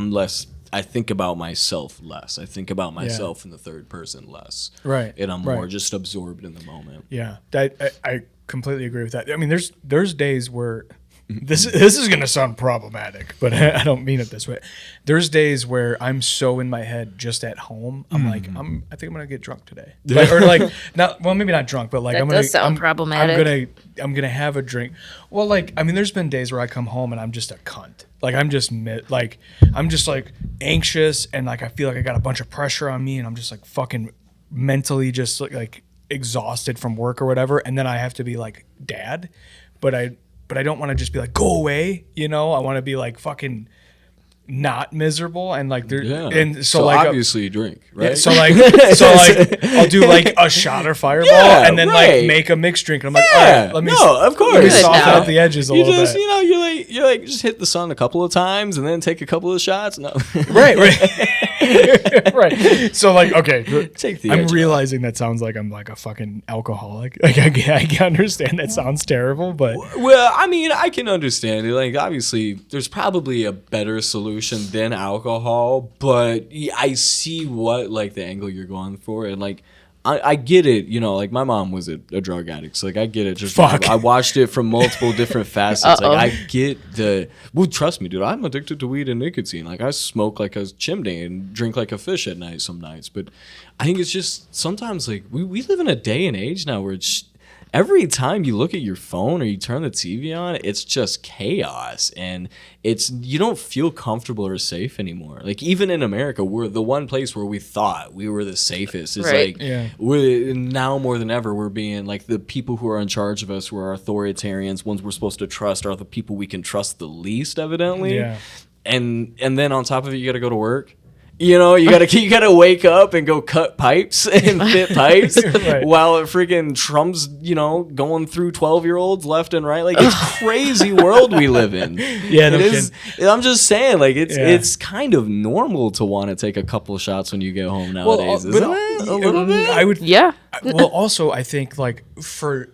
I think about myself less. I think about myself in the third person less. Right. And I'm more just absorbed in the moment. Yeah. I completely agree with that. I mean, there's days where this is going to sound problematic, but I don't mean it this way. There's days where I'm so in my head just at home. I'm like, I think I'm going to get drunk today. Maybe not drunk, but like that does sound problematic. I'm going to have a drink. Well, like, I mean, there's been days where I come home and I'm just a cunt. Like I'm just like anxious and like I feel like I got a bunch of pressure on me and I'm just like fucking mentally just like exhausted from work or whatever. And then I have to be like dad, but I don't want to just be like, go away. You know, I want to be like fucking not miserable and like they're Yeah. and so, So like obviously you drink, right? yeah, so like I'll do like a shot of Fireball Yeah, and then right. like make a mixed drink and I'm like, all Yeah, right, let me of course. let me Good soften now. out the edges a you little just, bit. you know, you're like, just hit the sun a couple of times and then take a couple of shots. No, Right. Right. So like, okay, Take the I'm edge off. realizing that sounds like I'm like a fucking alcoholic. Like I can understand that sounds terrible, but Well, I mean, I can understand it. Like, obviously, there's probably a better solution than alcohol, but I see what, like, the angle you're going for. And, like, I get it. You know, like, my mom was a drug addict. So, like, I get it. Just Fuck. I watched it from multiple different facets. Uh-oh. Like, I get the... Well, trust me, dude. I'm addicted to weed and nicotine. Like, I smoke like a chimney and drink like a fish at night some nights. But I think it's just sometimes, like, we live in a day and age now where it's... Every time you look at your phone or you turn the TV on, it's just chaos, and you don't feel comfortable or safe anymore. Like, even in America, we're the one place where we thought we were the safest. It's Right. like Yeah. we're now more than ever, we're being like the people who are in charge of us, who are authoritarians, ones we're supposed to trust, are the people we can trust the least, evidently. yeah. And then on top of it, you got to go to work. You know, you gotta wake up and go cut pipes and fit pipes Right. while freaking Trump's, you know, going through 12-year-olds left and right. Like, it's crazy world we live in. Yeah, no It is. I'm just saying, like, Yeah. it's kind of normal to want to take a couple of shots when you get home nowadays, but isn't it? A little bit. I would Yeah. well, also, I think like for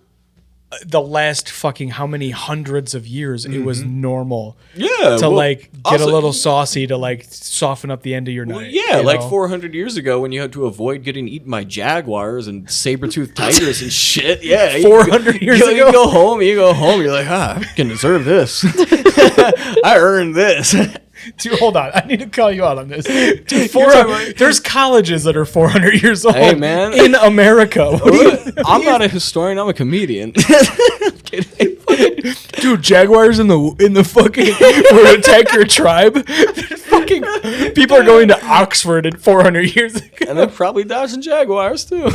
the last fucking how many hundreds of years, it was normal Yeah, to well, like get also- a little saucy to like soften up the end of your night. Yeah, you like know? 400 years ago when you had to avoid getting eaten by jaguars and saber-toothed tigers and shit. Yeah, you- 400 years you, ago? You go home, you're like, I can deserve this. I earned this. Dude, hold on. I need to call you out on this. Dude, You're right. there's colleges that are 400 years old Hey, man. in America. What do you, I'm not a historian, I'm a comedian. dude, jaguars in the fucking would attack your tribe. Fucking people are going to Oxford in 400 years ago. And they're probably dodging jaguars, too.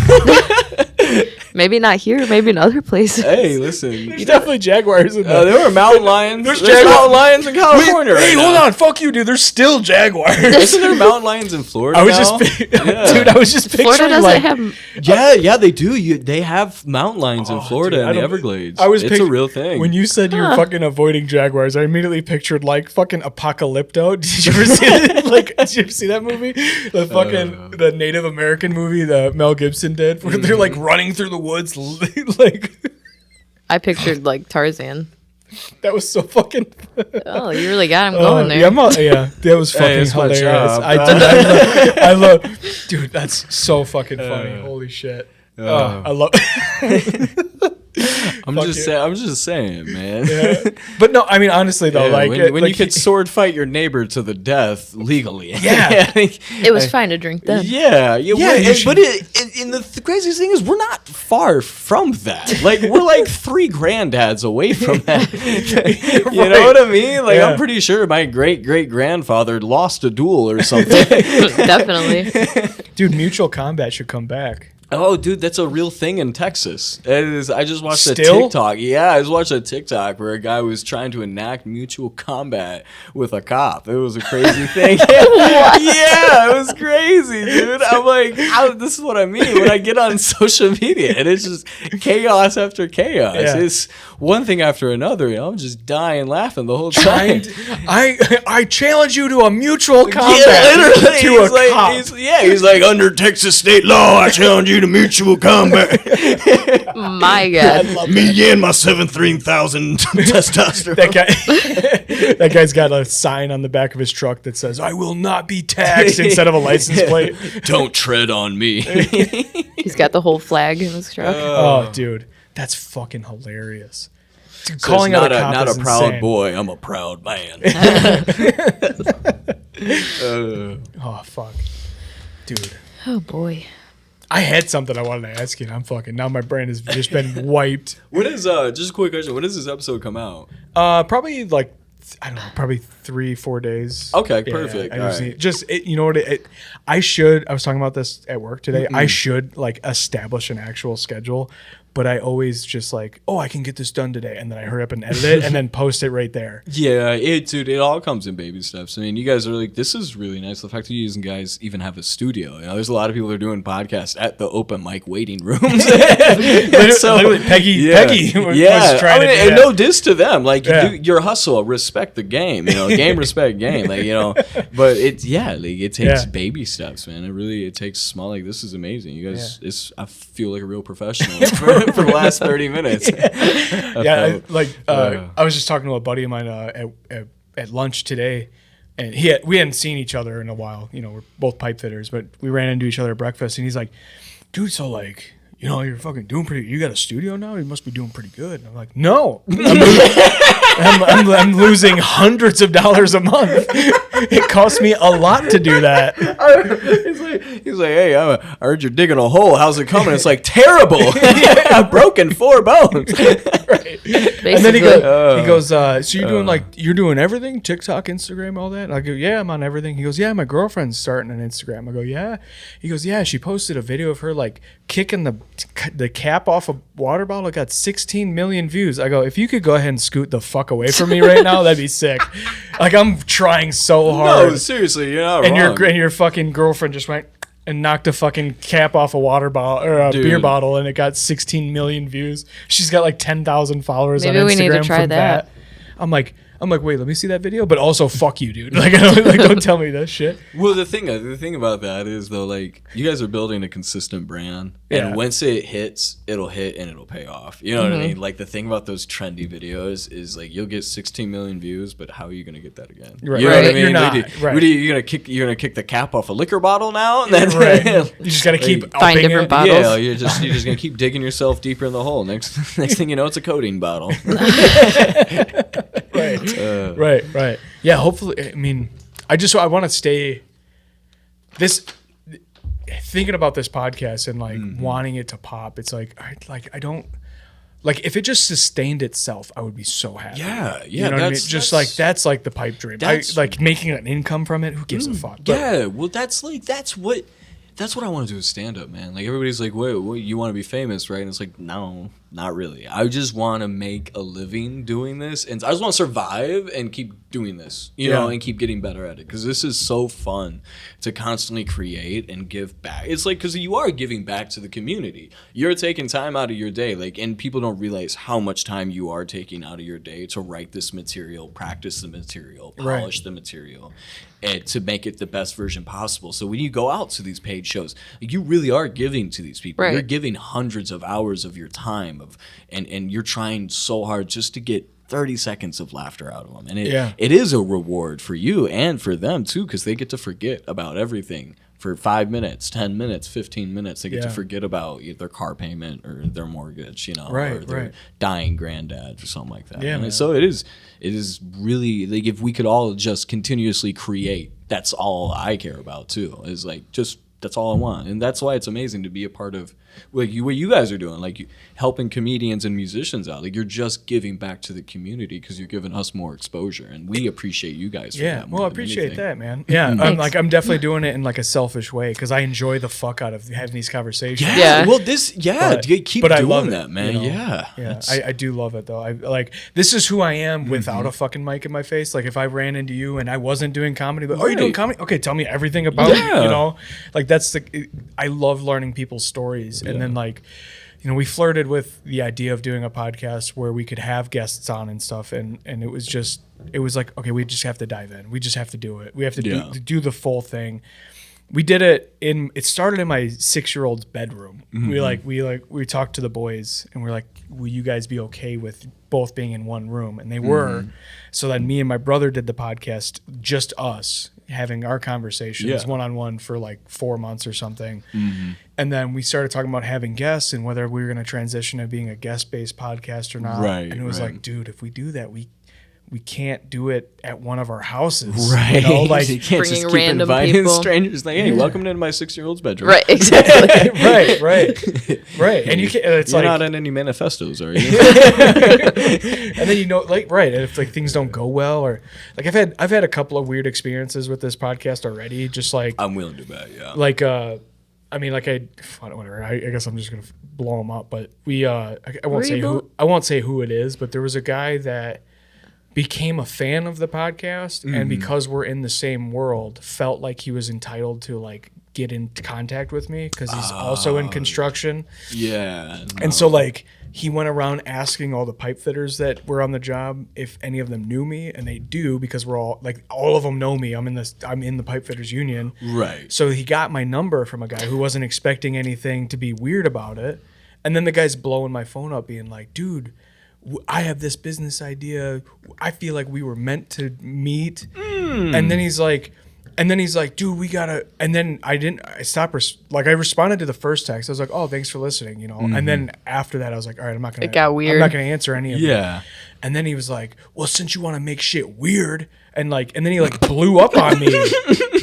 Maybe not here. Maybe in other places. Hey, listen. There's definitely jaguars in there. There were mountain lions. There's jaguar- mountain lions in California Hey, right hold now. on. Fuck you, dude. There's still jaguars. Isn't there mountain lions in Florida I was now? just, Yeah. dude. I was just picturing Florida doesn't like, have. Yeah, they do. They have mountain lions in Florida dude, I and the don't- Everglades. I was it's a pic- real thing. When you said you were fucking avoiding jaguars, I immediately pictured like fucking Apocalypto. Did you ever see that? Like, did you ever see that movie? The fucking the Native American movie that Mel Gibson did, where they're like running through the woods, like I pictured like Tarzan. that was so fucking. Oh, you really got him going there. Yeah, yeah, that was fucking it's my hilarious. job. I love, dude. That's so fucking funny. Holy shit. I love. I'm Fuck just you. saying. I'm just saying, man. Yeah. But no, I mean honestly though, Yeah, like when like, you could sword fight your neighbor to the death legally. Yeah. It was fine to drink then. Yeah, you but the craziest thing is we're not far from that. Like, we're like 3 granddads away from that. You know what I mean? Like, Yeah. I'm pretty sure my great-great-grandfather lost a duel or something. Definitely. dude, mutual combat should come back. Oh, dude, that's a real thing in Texas. It is. I just watched a Still? TikTok. Yeah, I just watched a TikTok where a guy was trying to enact mutual combat with a cop. It was a crazy thing. Yeah, it was crazy, dude. I'm like, this is what I mean when I get on social media, and it's just chaos after chaos. Yeah. It's one thing after another. You know, I'm just dying laughing the whole time. I challenge you to a mutual combat Yeah, literally. to He's a like, cop. he's like, under Texas state law, I challenge you to mutual combat. My God. Me and my 73,000 testosterone. That guy, that guy's got a sign on the back of his truck that says "I will not be taxed" instead of a license plate. Don't tread on me. He's got the whole flag in his truck. Oh, dude, that's fucking hilarious. Dude, So calling it's out a cop not is a proud insane. boy. I'm a proud man. Oh fuck, dude. Oh boy. I had something I wanted to ask you, and I'm fucking now. My brain has just been wiped. When is just a quick question? When does this episode come out? Probably like I don't know, probably 3-4 days. Okay, perfect. I All just right. need, just it, you know what? I should. I was talking about this at work today. I should like establish an actual schedule but I always just like, oh, I can get this done today, and then I hurry up and edit it and then post it right there. Yeah, dude, it all comes in baby steps. I mean, you guys are like, this is really nice. The fact that you guys even have a studio. You know, there's a lot of people that are doing podcasts at the open mic waiting rooms. Literally, Peggy was trying to do and that. no diss to them. Like, do your hustle, respect the game. You know, game, respect game. Like, you know, but it takes baby steps, man. It takes small. Like, this is amazing. You guys, I feel like a real professional for the last 30 minutes. I was just talking to a buddy of mine at lunch today, and we hadn't seen each other in a while. You know, we're both pipe fitters, but we ran into each other at breakfast, and he's like, dude, so like, you know, you're fucking doing pretty. You got a studio now? You must be doing pretty good. And I'm like, no, I'm losing hundreds of dollars a month. It costs me a lot to do that. He's like, hey, I heard you're digging a hole. How's it coming? It's like, terrible. I've broken 4 bones. Right. And then he goes, so you're doing everything? TikTok, Instagram, all that? And I go, yeah, I'm on everything. He goes, yeah, my girlfriend's starting an Instagram. I go, yeah. He goes, yeah, she posted a video of her like kicking the cap off a water bottle. It got 16 million views. I go, if you could go ahead and scoot the fuck away from me right now, that'd be sick. Like, I'm trying so hard. No, seriously, you're not wrong. And your fucking girlfriend just went and knocked a fucking cap off a water bottle or a beer bottle, and it got 16 million views. She's got like 10,000 followers on Instagram. Maybe we need to try that. I'm like, wait, let me see that video. But also, fuck you, dude. Like, don't tell me this shit. Well, the thing about that is though, like, you guys are building a consistent brand, and once it hits, it'll hit and it'll pay off. You know what I mean? Like, the thing about those trendy videos is like, you'll get 16 million views, but how are you gonna get that again? Right. You know what I mean? You're not. You're gonna kick the cap off a liquor bottle now, and then You just gotta keep find different bottles. Yeah, you're just gonna keep digging yourself deeper in the hole. Next thing you know, it's a codeine bottle. Right. Yeah, hopefully. I mean, I want to stay thinking about this podcast and like wanting it to pop. It's like, I don't like, if it just sustained itself, I would be so happy. Yeah. You know what I mean? Just like, that's like the pipe dream. Like making an income from it. Who gives a fuck? Yeah. Well, that's what I want to do with stand-up, man. Like, everybody's like, wait, you want to be famous, right? And it's like, no, not really. I just want to make a living doing this, and I just want to survive and keep doing this, you know, and keep getting better at it, because this is so fun to constantly create and give back. It's like, because you are giving back to the community. You're taking time out of your day, like, and people don't realize how much time you are taking out of your day to write this material, practice the material, polish the material, and to make it the best version possible. So when you go out to these paid shows, like, you really are giving to these people. You're giving hundreds of hours of your time and you're trying so hard just to get 30 seconds of laughter out of them. And it is a reward for you and for them too, because they get to forget about everything for 5 minutes, 10 minutes, 15 minutes. They get to forget about their car payment or their mortgage, you know, or their dying granddad or something like that. And so it is really, like, if we could all just continuously create, that's all I care about too, is like, just, that's all I want. And that's why it's amazing to be a part of like what you guys are doing, like helping comedians and musicians out. Like, you're just giving back to the community because you're giving us more exposure, and we appreciate you guys for that. Well, I appreciate that, man. Yeah, I'm definitely doing it in like a selfish way because I enjoy the fuck out of having these conversations. Well, keep doing that, man. You know? Yeah. I do love it though. I like, this is who I am without a fucking mic in my face. Like, if I ran into you and I wasn't doing comedy, but are you doing comedy? Okay, tell me everything about it. You know, like, I love learning people's stories. And then, like, you know, we flirted with the idea of doing a podcast where we could have guests on and stuff. And it was like, okay, we just have to dive in. We just have to do it. We have to do the full thing. We did it it started in my 6-year-old's bedroom. We talked to the boys and we're like, will you guys be okay with both being in one room? And they were. So then me and my brother did the podcast, just us having our conversations one-on-one for like 4 months or something. And then we started talking about having guests and whether we were going to transition to being a guest-based podcast or not. And it was like, dude, if we do that, we can't do it at one of our houses. Right. You know, like, you can't just keep random inviting people. strangers. Like, hey, welcome to my 6-year-old's bedroom. Right, exactly. right. And it's You're like, not in any manifestos, are you? and then, you know, like, and if like things don't go well, or like, I've had a couple of weird experiences with this podcast already. Just like, I'm willing to bet, like I mean, like whatever. I guess I'm just gonna blow him up, but I won't say Reboot? who. I won't say who it is, but there was a guy that became a fan of the podcast, and because we're in the same world, felt like he was entitled to like get in contact with me because he's also in construction. Yeah. And so like he went around asking all the pipe fitters that were on the job if any of them knew me, and they do because we're all like all of them know me. I'm in the pipe fitters union. Right. So he got my number from a guy who wasn't expecting anything to be weird about it. And then the guy's blowing my phone up being like, dude, I have this business idea. I feel like we were meant to meet. And then he's like, dude, we gotta. And then I responded to the first text. I was like, oh, thanks for listening, you know. And then after that, I was like, all right, I'm not gonna. It got weird. I'm not gonna answer any of it. Yeah. And then he was like, well, since you want to make shit weird, and then he like blew up on me.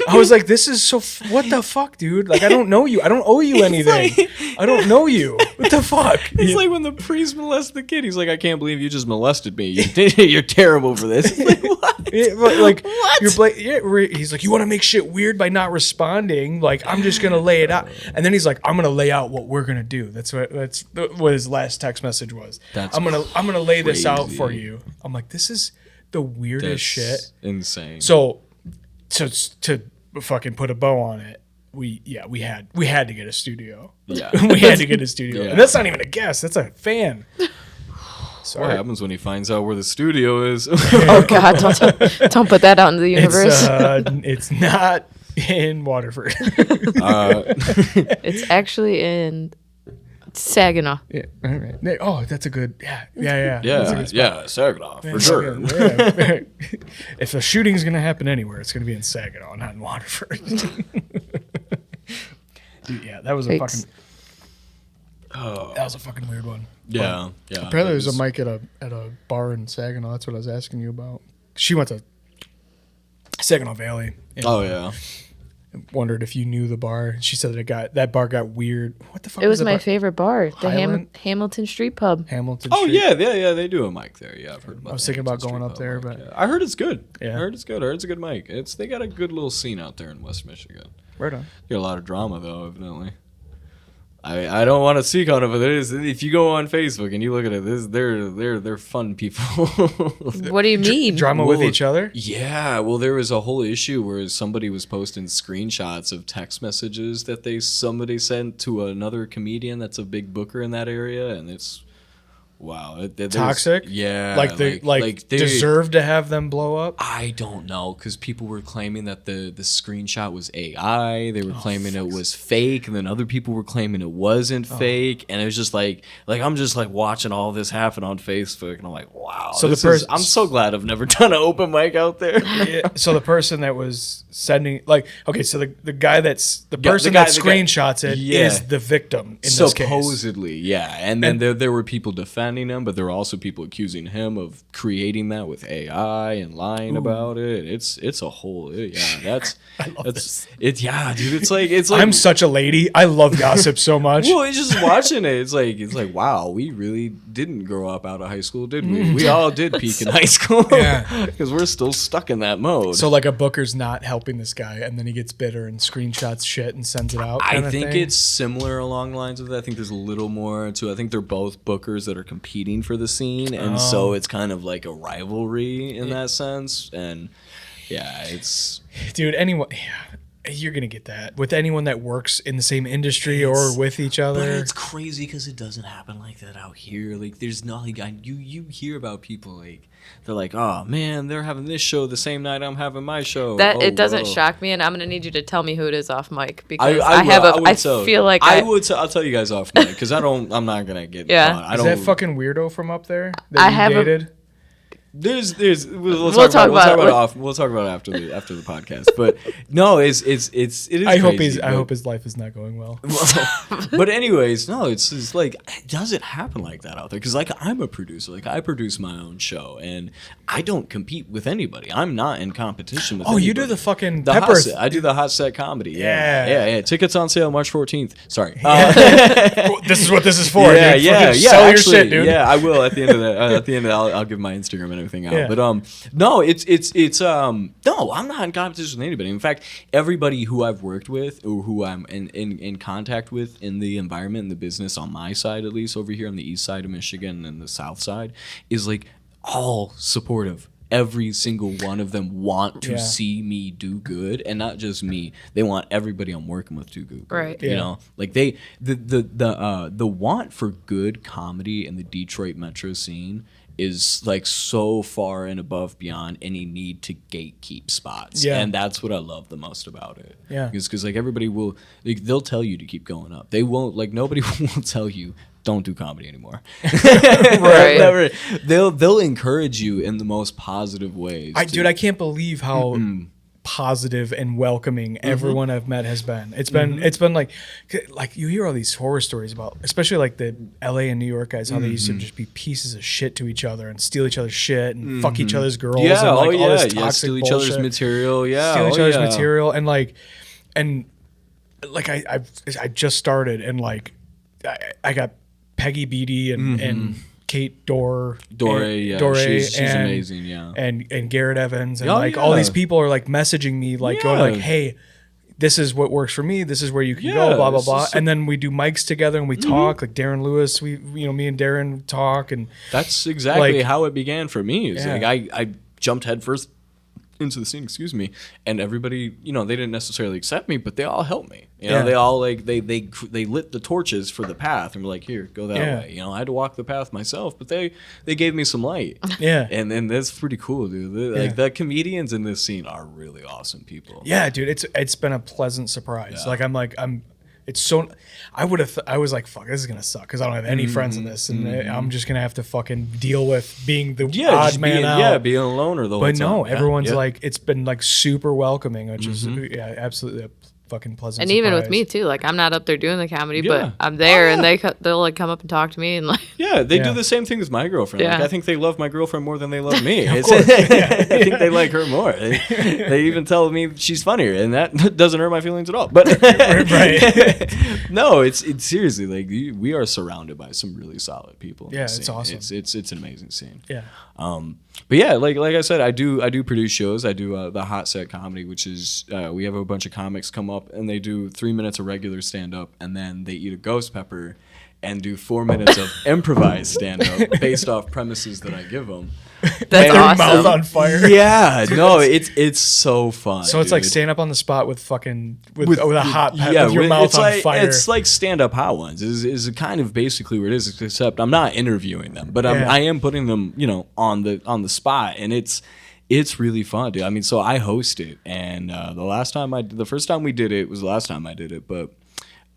I was like, this is so. What the fuck, dude? Like, I don't know you. I don't owe you anything. I don't know you. What the fuck? It's like when the priest molested the kid. He's like, I can't believe you just molested me. You're terrible for this. It's like, what? Yeah, but like, What? he's like, you want to make shit weird by not responding? Like, I'm just gonna lay it out. And then he's like, I'm gonna lay out what we're gonna do. That's what his last text message was. I'm gonna lay this out for you. I'm like, this is the weirdest shit. Insane. So to fucking put a bow on it, we had to get a studio. Yeah. We had to get a studio. Yeah. And that's not even a guest. That's a fan. Sorry. What happens when he finds out where the studio is? Oh God! Don't put that out into the universe. It's not in Waterford. It's actually in Saginaw. Yeah. All right. Oh, that's a good. Yeah. That's a Yeah, good spot. yeah, Saginaw, for sure. Yeah. If a shooting's gonna happen anywhere, it's gonna be in Saginaw, not in Waterford. Dude, yeah, that was a Thanks. fucking. Oh, that was a fucking weird one. Yeah, yeah. Apparently, there's a mic at a bar in Saginaw. That's what I was asking you about. She went to Saginaw Valley. And Oh, yeah. wondered if you knew the bar. She said that bar got weird. What the fuck? It was the my bar? favorite bar, the Highland? Hamilton Street Pub. Hamilton. Oh, Street. yeah, they do a mic there. Yeah, I've heard about I was the thinking about Hamilton going Street up Pub there, mic, but- yeah. I heard it's good. Yeah. I heard it's good. I heard it's a good mic. They got a good little scene out there in West Michigan. Right on. Got a lot of drama though, evidently. I don't want to speak on it, but if you go on Facebook and you look at it, they're fun people. What do you mean? Drama with each other? Yeah, well, there was a whole issue where somebody was posting screenshots of text messages that somebody sent to another comedian that's a big booker in that area, and it's wow, Toxic? Yeah, Like they deserve to have them blow up? I don't know, because people were claiming that the screenshot was AI. They were claiming it was fake, and then other people were claiming it wasn't fake. And it was just like I'm just like watching all this happen on Facebook, and I'm like, wow. So I'm so glad I've never done an open mic out there. Yeah, so the person that was sending, so the guy that's the Yeah, person the guy- that the guy- screenshots it Yeah. is the victim in this case. Supposedly, yeah. And then there were people defending him, but there were also people accusing him of creating that with AI and lying about it. It's a whole that's it. Yeah, dude. It's like I'm such a lady. I love gossip so much. Well, it's just watching it. It's like wow, we really didn't grow up out of high school, did we? We all did peak in high school. Yeah. Because we're still stuck in that mode. So like a booker's not helping this guy, and then he gets bitter and screenshots shit and sends it out. I kinda think thing? it's similar along the lines of that. I think there's a little more to. I think they're both bookers that are competing for the scene, and so it's kind of like a rivalry in that sense. And yeah, it's dude. You're gonna get that with anyone that works in the same industry or with each other. But it's crazy because it doesn't happen like that out here. Like, there's not like you hear about people like they're like, oh man, they're having this show the same night I'm having my show. That it Oh, doesn't whoa. shock me, and I'm gonna need you to tell me who it is off mic because I'll tell you guys off mic because I'm not gonna get. Yeah. caught. I Is don't. that fucking weirdo from up there that I you have a- dated? We'll talk about it after the podcast. But no, it is. I hope crazy, I hope his life is not going well. But anyways, no, it's like it doesn't happen like that out there because like I'm a producer, like I produce my own show and I don't compete with anybody. I'm not in competition with. Oh, anybody. you do the fucking hot peppers. set. I do the hot set comedy. Yeah. Yeah. Tickets on sale March 14th. Sorry. This is what this is for. Yeah, dude. yeah, Fucking yeah. Sell Actually, your shit, dude. yeah, I will at the end of that. At the end, I'll give my Instagram and anything out. Yeah. But no, it's no, I'm not in competition with anybody. In fact, everybody who I've worked with or who I'm in contact with in the environment, in the business on my side, at least over here on the east side of Michigan and the south side, is like all supportive. Every single one of them want to see me do good, and not just me. They want everybody I'm working with to do good. Right. You know, like the want for good comedy in the Detroit metro scene is like so far and above beyond any need to gatekeep spots. Yeah. And that's what I love the most about it. Yeah. Because like everybody will, like, they'll tell you to keep going up. They won't, like, nobody will tell you don't do comedy anymore. Right. They'll encourage you in the most positive ways. Dude, I can't believe how positive and welcoming everyone I've met has been. It's been like you hear all these horror stories about, especially like the LA and New York guys, how they used to just be pieces of shit to each other and steal each other's shit and fuck each other's girls and like all this toxic steal each bullshit. other's material, steal each other's material, and like I just started, and like I got Peggy Beatty and Kate Dore, she's and, amazing, yeah, and Garrett Evans, and Oh, all these people are like messaging me, like going like, hey, this is what works for me, this is where you can go, blah blah blah. And then we do mics together and we talk, like Darren Lewis, me and Darren talk, and that's exactly like, how it began for me. Is like I jumped headfirst into the scene, and everybody, they didn't necessarily accept me, but they all helped me. They all like they lit the torches for the path and were like, here, go that way. I had to walk the path myself, but they gave me some light. Yeah. And that's pretty cool, dude. Like the comedians in this scene are really awesome people. Yeah, dude, it's been a pleasant surprise. Yeah. It's so. I was like, fuck, this is gonna suck because I don't have any friends in this, and I'm just gonna have to fucking deal with being the odd man out. Yeah, being a loner the whole time. But no, everyone's like, it's been like super welcoming, which is absolutely a fucking pleasant. And surprise. even with me too, like I'm not up there doing the comedy, but I'm there, and they'll like come up and talk to me, and like they do the same thing with my girlfriend. Yeah. Like, I think they love my girlfriend more than they love me. I think they like her more. They even tell me she's funnier, and that doesn't hurt my feelings at all. But no, it's seriously, like, we are surrounded by some really solid people. Yeah, it's awesome. It's an amazing scene. Yeah. But yeah, like I said, I do produce shows. I do the Hot Set Comedy, which is we have a bunch of comics come up and they do 3 minutes of regular stand up, and then they eat a ghost pepper and do 4 minutes of improvised stand up based off premises that I give them. That's awesome. Mouth on fire. Yeah, no, it's so fun. So it's like stand up on the spot with a hot pepper with your mouth on fire. It's like stand up hot ones. Is kind of basically what it is, except I'm not interviewing them, but I am putting them, on the spot, and it's really fun, dude. I mean, so I host it, and the first time we did it was the last time I did it, but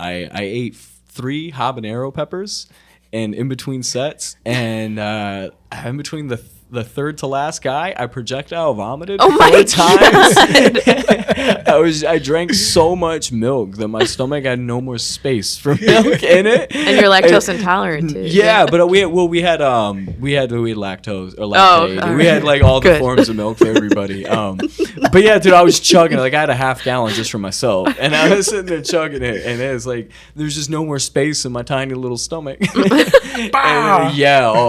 I ate 3 habanero peppers, and in between sets, and in between the third to last guy, I projectile vomited 4 times. I drank so much milk that my stomach had no more space for milk in it. And you're lactose intolerant too. Yeah, but we had lactose or lactate. Oh, we had like all the forms of milk for everybody. But yeah, dude, I was chugging it. Like I had a half gallon just for myself, and I was sitting there chugging it, and it was like there's just no more space in my tiny little stomach.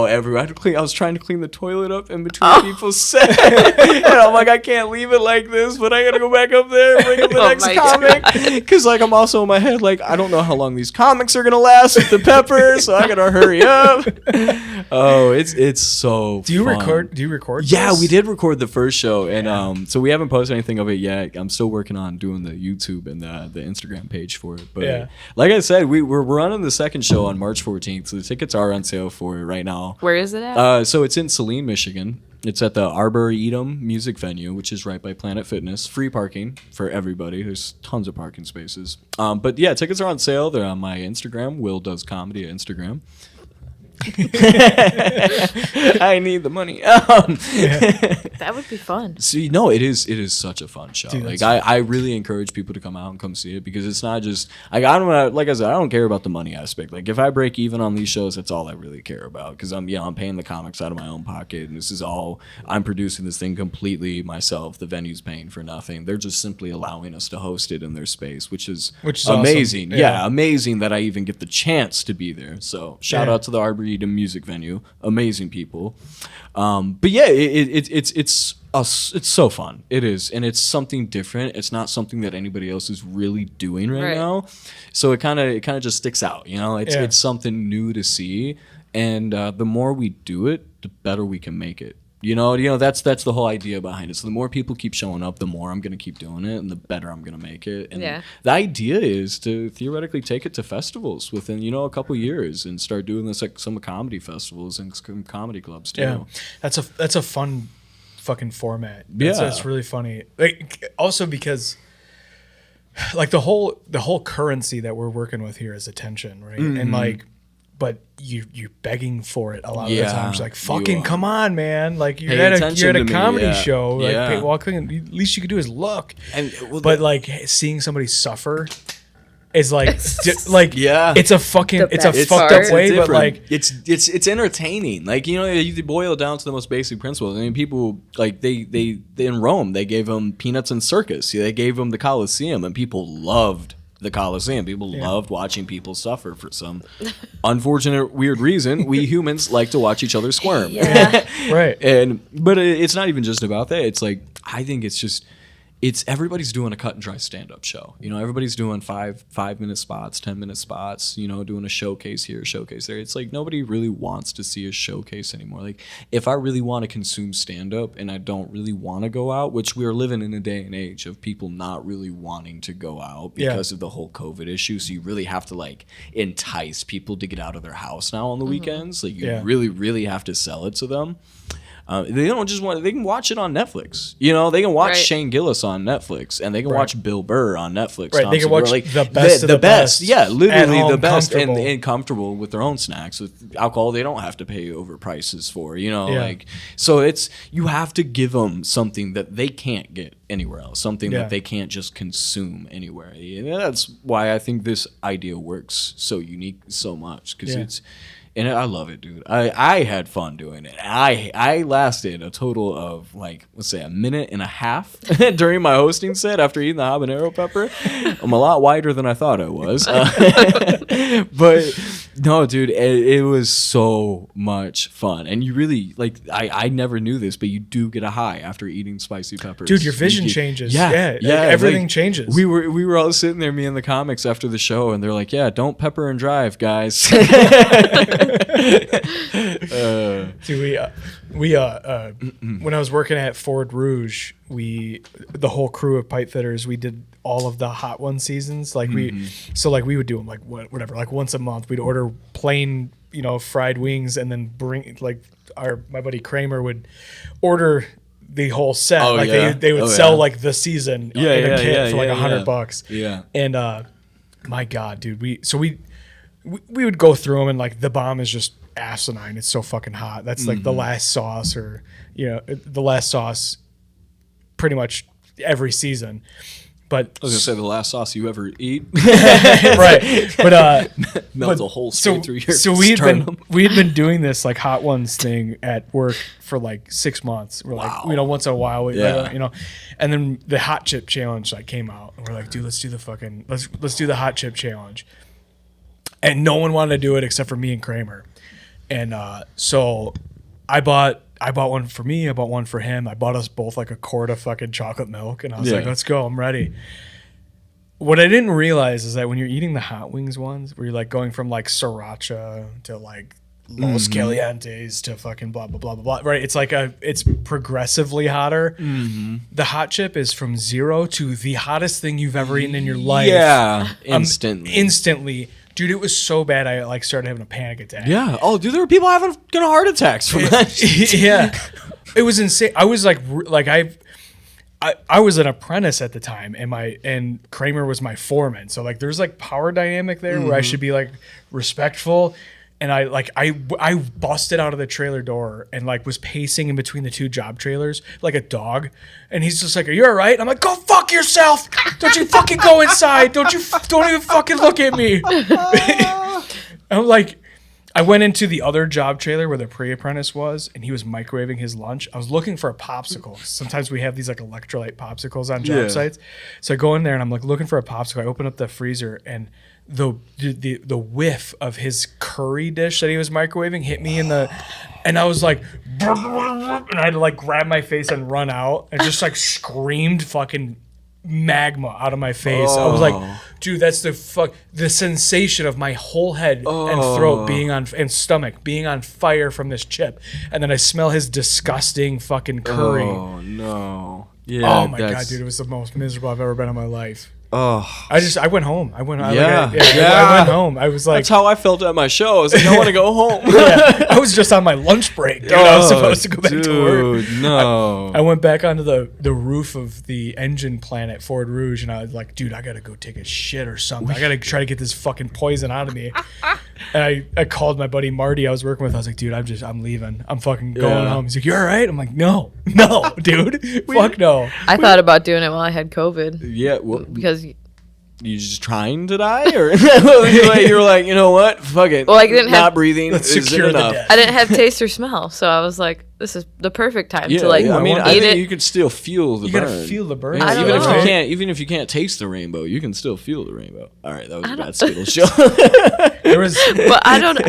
Everywhere. I was trying to clean the toilet up in between people's sets, and I'm like, I can't leave it like this, but I gotta go back up there and bring up the next comic, because like I'm also in my head like I don't know how long these comics are gonna last with the pepper, so I gotta hurry up. Oh, it's so Do you fun. record Yeah, this? we did record the first show, and so we haven't posted anything of it yet. I'm still working on doing the YouTube and the Instagram page for it, but like I said, we're running the second show on March 14th, so the tickets are on sale for it right now. Where is it at? So it's in Saline, Michigan. It's at the Arboretum Music Venue, which is right by Planet Fitness. Free parking for everybody. There's tons of parking spaces. But yeah, tickets are on sale. They're on my Instagram. Will Does Comedy at Instagram. I need the money. That would be fun. See, no, it is such a fun show. Dude, like I really encourage people to come out and come see it, because it's not just like like I said, I don't care about the money aspect. Like if I break even on these shows, that's all I really care about, because I'm paying the comics out of my own pocket, and this is all I'm producing this thing completely myself. The venue's paying for nothing. They're just simply allowing us to host it in their space, which is amazing. Awesome. Yeah, amazing that I even get the chance to be there. So shout out to the Arboretum Freedom Music Venue. Amazing people. But yeah, it's so fun. It is, and it's something different. It's not something that anybody else is really doing right now. So it kind of just sticks out. You know, it's something new to see, and the more we do it, the better we can make it. You know, that's the whole idea behind it. So the more people keep showing up, the more I'm going to keep doing it, and the better I'm going to make it. And the idea is to theoretically take it to festivals within, a couple years, and start doing this like some comedy festivals and some comedy clubs too. Yeah, that's a fun fucking format. Yeah, it's really funny. Like, also because like the whole currency that we're working with here is attention, right? Mm-hmm. And like, but you're begging for it a lot of the times. Like, fucking come on, man! Like, you're at a comedy show. Like, at least you could do is look. And but like seeing somebody suffer is like it's a fucking it's a fucked up way, but like it's entertaining. Like, you boil it down to the most basic principles. I mean, people like they in Rome, they gave them Peanuts and Circus. They gave them the Colosseum, and people loved the Coliseum. People loved watching people suffer for some unfortunate, weird reason. We humans like to watch each other squirm. Yeah. Right. But it's not even just about that. It's like, I think it's everybody's doing a cut and dry stand-up show. Everybody's doing 5-minute spots, 10-minute spots, doing a showcase here, showcase there. It's like nobody really wants to see a showcase anymore. Like, if I really want to consume stand-up and I don't really want to go out, which we are living in a day and age of people not really wanting to go out because of the whole COVID issue. So you really have to like entice people to get out of their house now on the weekends. Like, you really, really have to sell it to them. They don't just want. They can watch it on Netflix. They can watch Shane Gillis on Netflix, and they can watch Bill Burr on Netflix. Right, they can watch the best of the best. Yeah, literally the best, and comfortable with their own snacks. With alcohol, they don't have to pay over prices for. Like, so you have to give them something that they can't get anywhere else, something that they can't just consume anywhere. And that's why I think this idea works so unique so much, because it's. And I love it, dude. I had fun doing it. I lasted a total of, like, let's say, a minute and a half during my hosting set after eating the habanero pepper. I'm a lot wider than I thought I was. But, no, dude, it was so much fun. And you really, like, I never knew this, but you do get a high after eating spicy peppers. Dude, your vision changes. Yeah. Everything changes. We were all sitting there, me and the comics, after the show, and they're like, yeah, don't pepper and drive, guys. Dude, when I was working at Ford Rouge, the whole crew of pipe fitters, we did all of the Hot One seasons. Like we would do them like whatever, like once a month. We'd order plain, fried wings, and then bring like my buddy Kramer would order the whole set. They would sell like the season in a kit for like $100. Yeah, and my God, dude, we would go through them, and like the bomb is just asinine. It's so fucking hot. That's like the last sauce, or the last sauce pretty much every season. But I was gonna say the last sauce you ever eat. Right. But melts a hole straight through your sternum. we had been doing this like Hot Ones thing at work for like 6 months. We're like, once in a while, and then the hot chip challenge like came out, and we're like, dude, let's do the hot chip challenge. And no one wanted to do it except for me and Kramer. And so I bought one for me. I bought one for him. I bought us both like a quart of fucking chocolate milk. And I was like, let's go. I'm ready. What I didn't realize is that when you're eating the hot wings ones, where you're like going from like sriracha to like Los Calientes to fucking blah, blah, blah, blah, blah. Right? It's like it's progressively hotter. Mm-hmm. The hot chip is from 0 to the hottest thing you've ever eaten in your life. Yeah. Instantly. Dude, it was so bad I like started having a panic attack. Yeah. Oh, dude, there were people having heart attacks from that. Yeah. It was insane. I was like I was an apprentice at the time, and Kramer was my foreman. So like there's like power dynamic there where I should be like respectful. And I busted out of the trailer door and like was pacing in between the two job trailers like a dog. And he's just like, "Are you all right?" I'm like, "Go fuck yourself! Don't you fucking go inside! Don't even fucking look at me!" I'm like, I went into the other job trailer where the pre-apprentice was, and he was microwaving his lunch. I was looking for a popsicle. Sometimes we have these like electrolyte popsicles on job sites. So I go in there and I'm like looking for a popsicle. I open up the freezer, and the whiff of his curry dish that he was microwaving hit me in the, and I was like, and I had to like grab my face and run out and just like screamed fucking magma out of my face. I was like, dude, that's the sensation of my whole head and throat and stomach being on fire from this chip, and then I smell his disgusting fucking curry. Oh no! Yeah. Oh my god, dude, it was the most miserable I've ever been in my life. Oh, I went home. I went home. I was like, that's how I felt at my show. I was like, I want to go home. I was just on my lunch break, dude. I was supposed to go back to work. No. I went back onto the roof of the engine plant at Ford Rouge, and I was like, dude, I gotta go take a shit or something. I gotta try to get this fucking poison out of me. And I called my buddy Marty I was working with. I was like, dude, I'm leaving. I'm fucking going home. He's like, you're all right? I'm like, no, dude. Fuck no. I thought about doing it while I had COVID. Yeah, well, Because you just trying to die, or you were like, you know what, fuck it. Well, I didn't not have- breathing. Let's Is secure the enough? death. I didn't have taste or smell, so I was like, this is the perfect time to like I mean, eat I think it. you could still feel the You burn. gotta feel the burn. Yeah, I don't even if you can't taste the rainbow, you can still feel the rainbow. All right, that was a bad Skittles show. There was But I don't.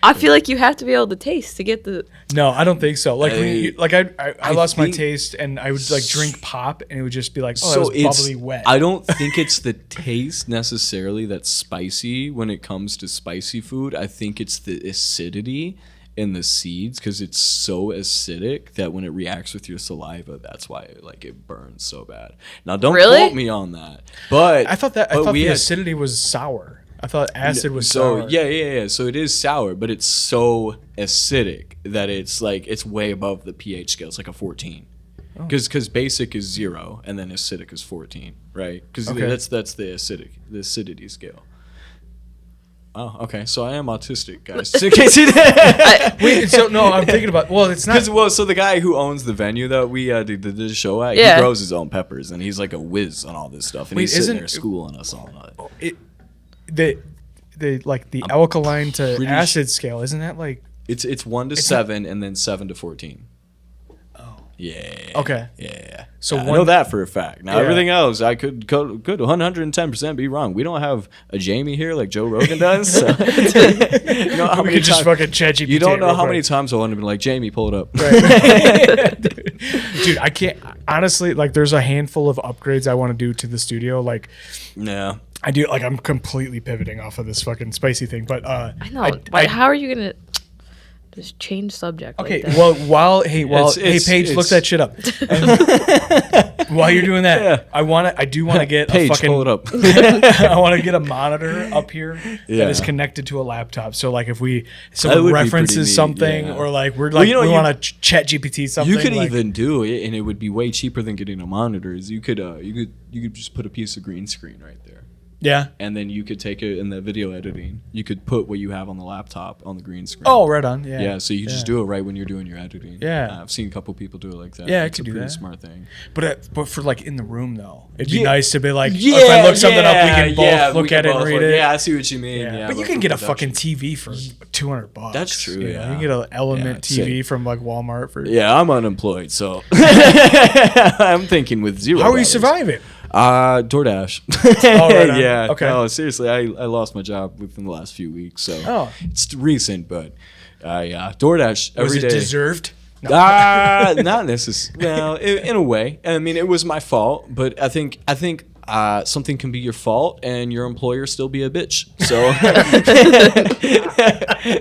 I feel like you have to be able to taste to get the. no, I don't think so. Like I lost my think- taste, and I would like drink pop, and it would just be like, oh, So it was bubbly wet. I don't think it's the taste necessarily that's spicy when it comes to spicy food. I think it's the acidity in the seeds, because it's so acidic that when it reacts with your saliva, that's why it burns so bad. Now, don't Really? quote me on that, but I thought the acidity was sour. I thought acid was sour. Yeah. So it is sour, but it's so acidic that it's way above the pH scale. It's like a 14. Because basic is 0 and then acidic is 14, right? Because that's the acidity scale. Oh, okay. So I am autistic, guys. In case you didn't. Wait, so no, I'm thinking about. Well, it's not. So the guy who owns the venue that we did the show at, Yeah. he grows his own peppers, and he's like a whiz on all this stuff, and Wait, he's sitting isn't- there schooling us all on it. The alkaline to pretty acid scale, isn't that like? It's 1 to 7, and then 7 to 14. Oh. Yeah. Okay. Yeah. So I one- know that for a fact. Now Yeah. everything else, I could 110% be wrong. We don't have a Jamie here like Joe Rogan does. So. You know how We many could just times- fucking ChatGPT. You don't it know real how many quick. times I want to be like, Jamie, pull it up. Dude, I can't honestly. Like, there's a handful of upgrades I want to do to the studio. Like, Yeah. I do. Like, I'm completely pivoting off of this fucking spicy thing. But I know, but how are you gonna just change subject? Okay, Like that? well, It's- Paige, look it's- that shit up. While you're doing that, Yeah. I do want to get Paige, a fucking. pull it up. I want to get a monitor up here Yeah. that is connected to a laptop. So like if That someone would be references pretty neat, something, yeah. or like we're Well, like you know, we you- want to chat GPT something. You could like, even do it, and it would be way cheaper than getting a monitor. Is you could just put a piece of green screen right there. yeah. And then you could take it in the video editing. You could put what you have on the laptop on the green screen. Oh, right on. Yeah. Yeah, so you just do it right when you're doing your editing. Yeah. I've seen a couple people do it like that. Yeah, I it's could a do pretty that. smart thing. But for like in the room though, it'd be Yeah. nice to be like, if I look something up, we can both look we can at it and both read look- it. Yeah, I see what you mean. Yeah. Yeah, but you like can for get a production. fucking TV for $200. That's true, You know, yeah. you can get an Element Yeah, TV sick. from like Walmart for. Yeah, I'm unemployed, so I'm thinking with $0. How are you surviving? DoorDash. Oh, right on. Yeah. Okay. No, seriously, I lost my job within the last few weeks, so Oh. it's recent, but DoorDash Was every it day. deserved? No. Not necessarily. Well, in a way. I mean, it was my fault, but I think something can be your fault and your employer still be a bitch. So,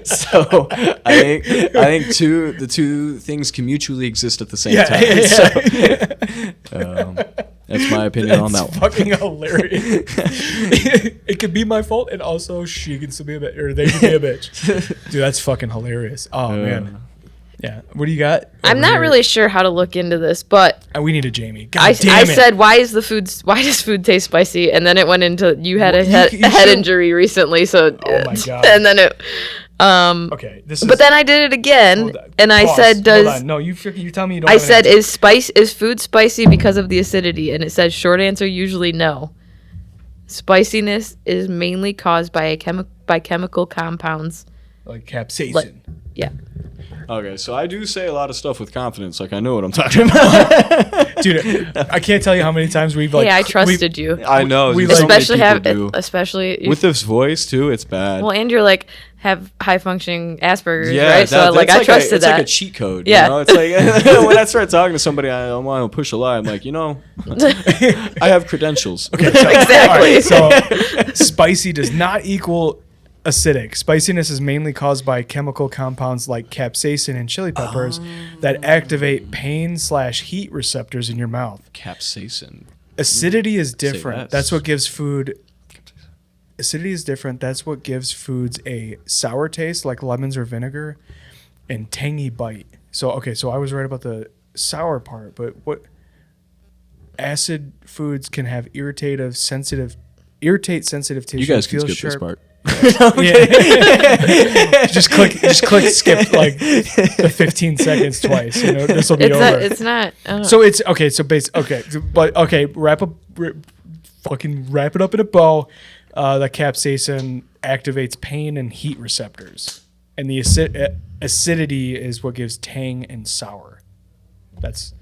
so I think the two things can mutually exist at the same Yeah, time. yeah. So, that's my opinion on that That's one. fucking hilarious. It could be my fault, and also she can still be a bitch, or they can be a bitch. Dude, that's fucking hilarious. Oh man. Yeah. What do you got? I'm over not here? really sure how to look into this, but We need a Jamie. God I damn it. said, why does food taste spicy? And then it went into you had a head you a head should- injury recently, so Oh my God. and then it Okay. This is. but then I did it again, Hold on. and I Pause. said, Hold does on. No, you tell me you don't. I have an said answer. is food spicy because of the acidity? And it says short answer usually no. Spiciness is mainly caused by chemical compounds. like capsaicin. Yeah. Okay, so I do say a lot of stuff with confidence, like I know what I'm talking about. Dude, I can't tell you how many times we've like. Hey, I trusted you. I know, We so many Especially people do. especially With this voice too, it's bad. well, and you're like have high funcking Asperger's, Yeah, right? So like I trusted it's that. like a cheat code. Yeah. You know? It's like when I start talking to somebody, I want to push a lie. I'm like, I have credentials. Okay, so, Exactly. all right, so spicy does not equal acidic. Spiciness is mainly caused by chemical compounds like capsaicin and chili peppers that activate pain/heat receptors in your mouth. Capsaicin. Acidity is Say different. less. That's what gives food. Acidity is different. That's what gives foods a sour taste, like lemons or vinegar, and tangy bite. So I was right about the sour part, but what acid foods can have irritate sensitive tissue. You guys can feel skip sharp. this part. Yeah. just click skip like the 15 seconds twice. This will be it's over. not. It's not. I don't So it's okay. So fucking wrap it up in a bow. The capsaicin activates pain and heat receptors, and the acidity is what gives tang and sour. That's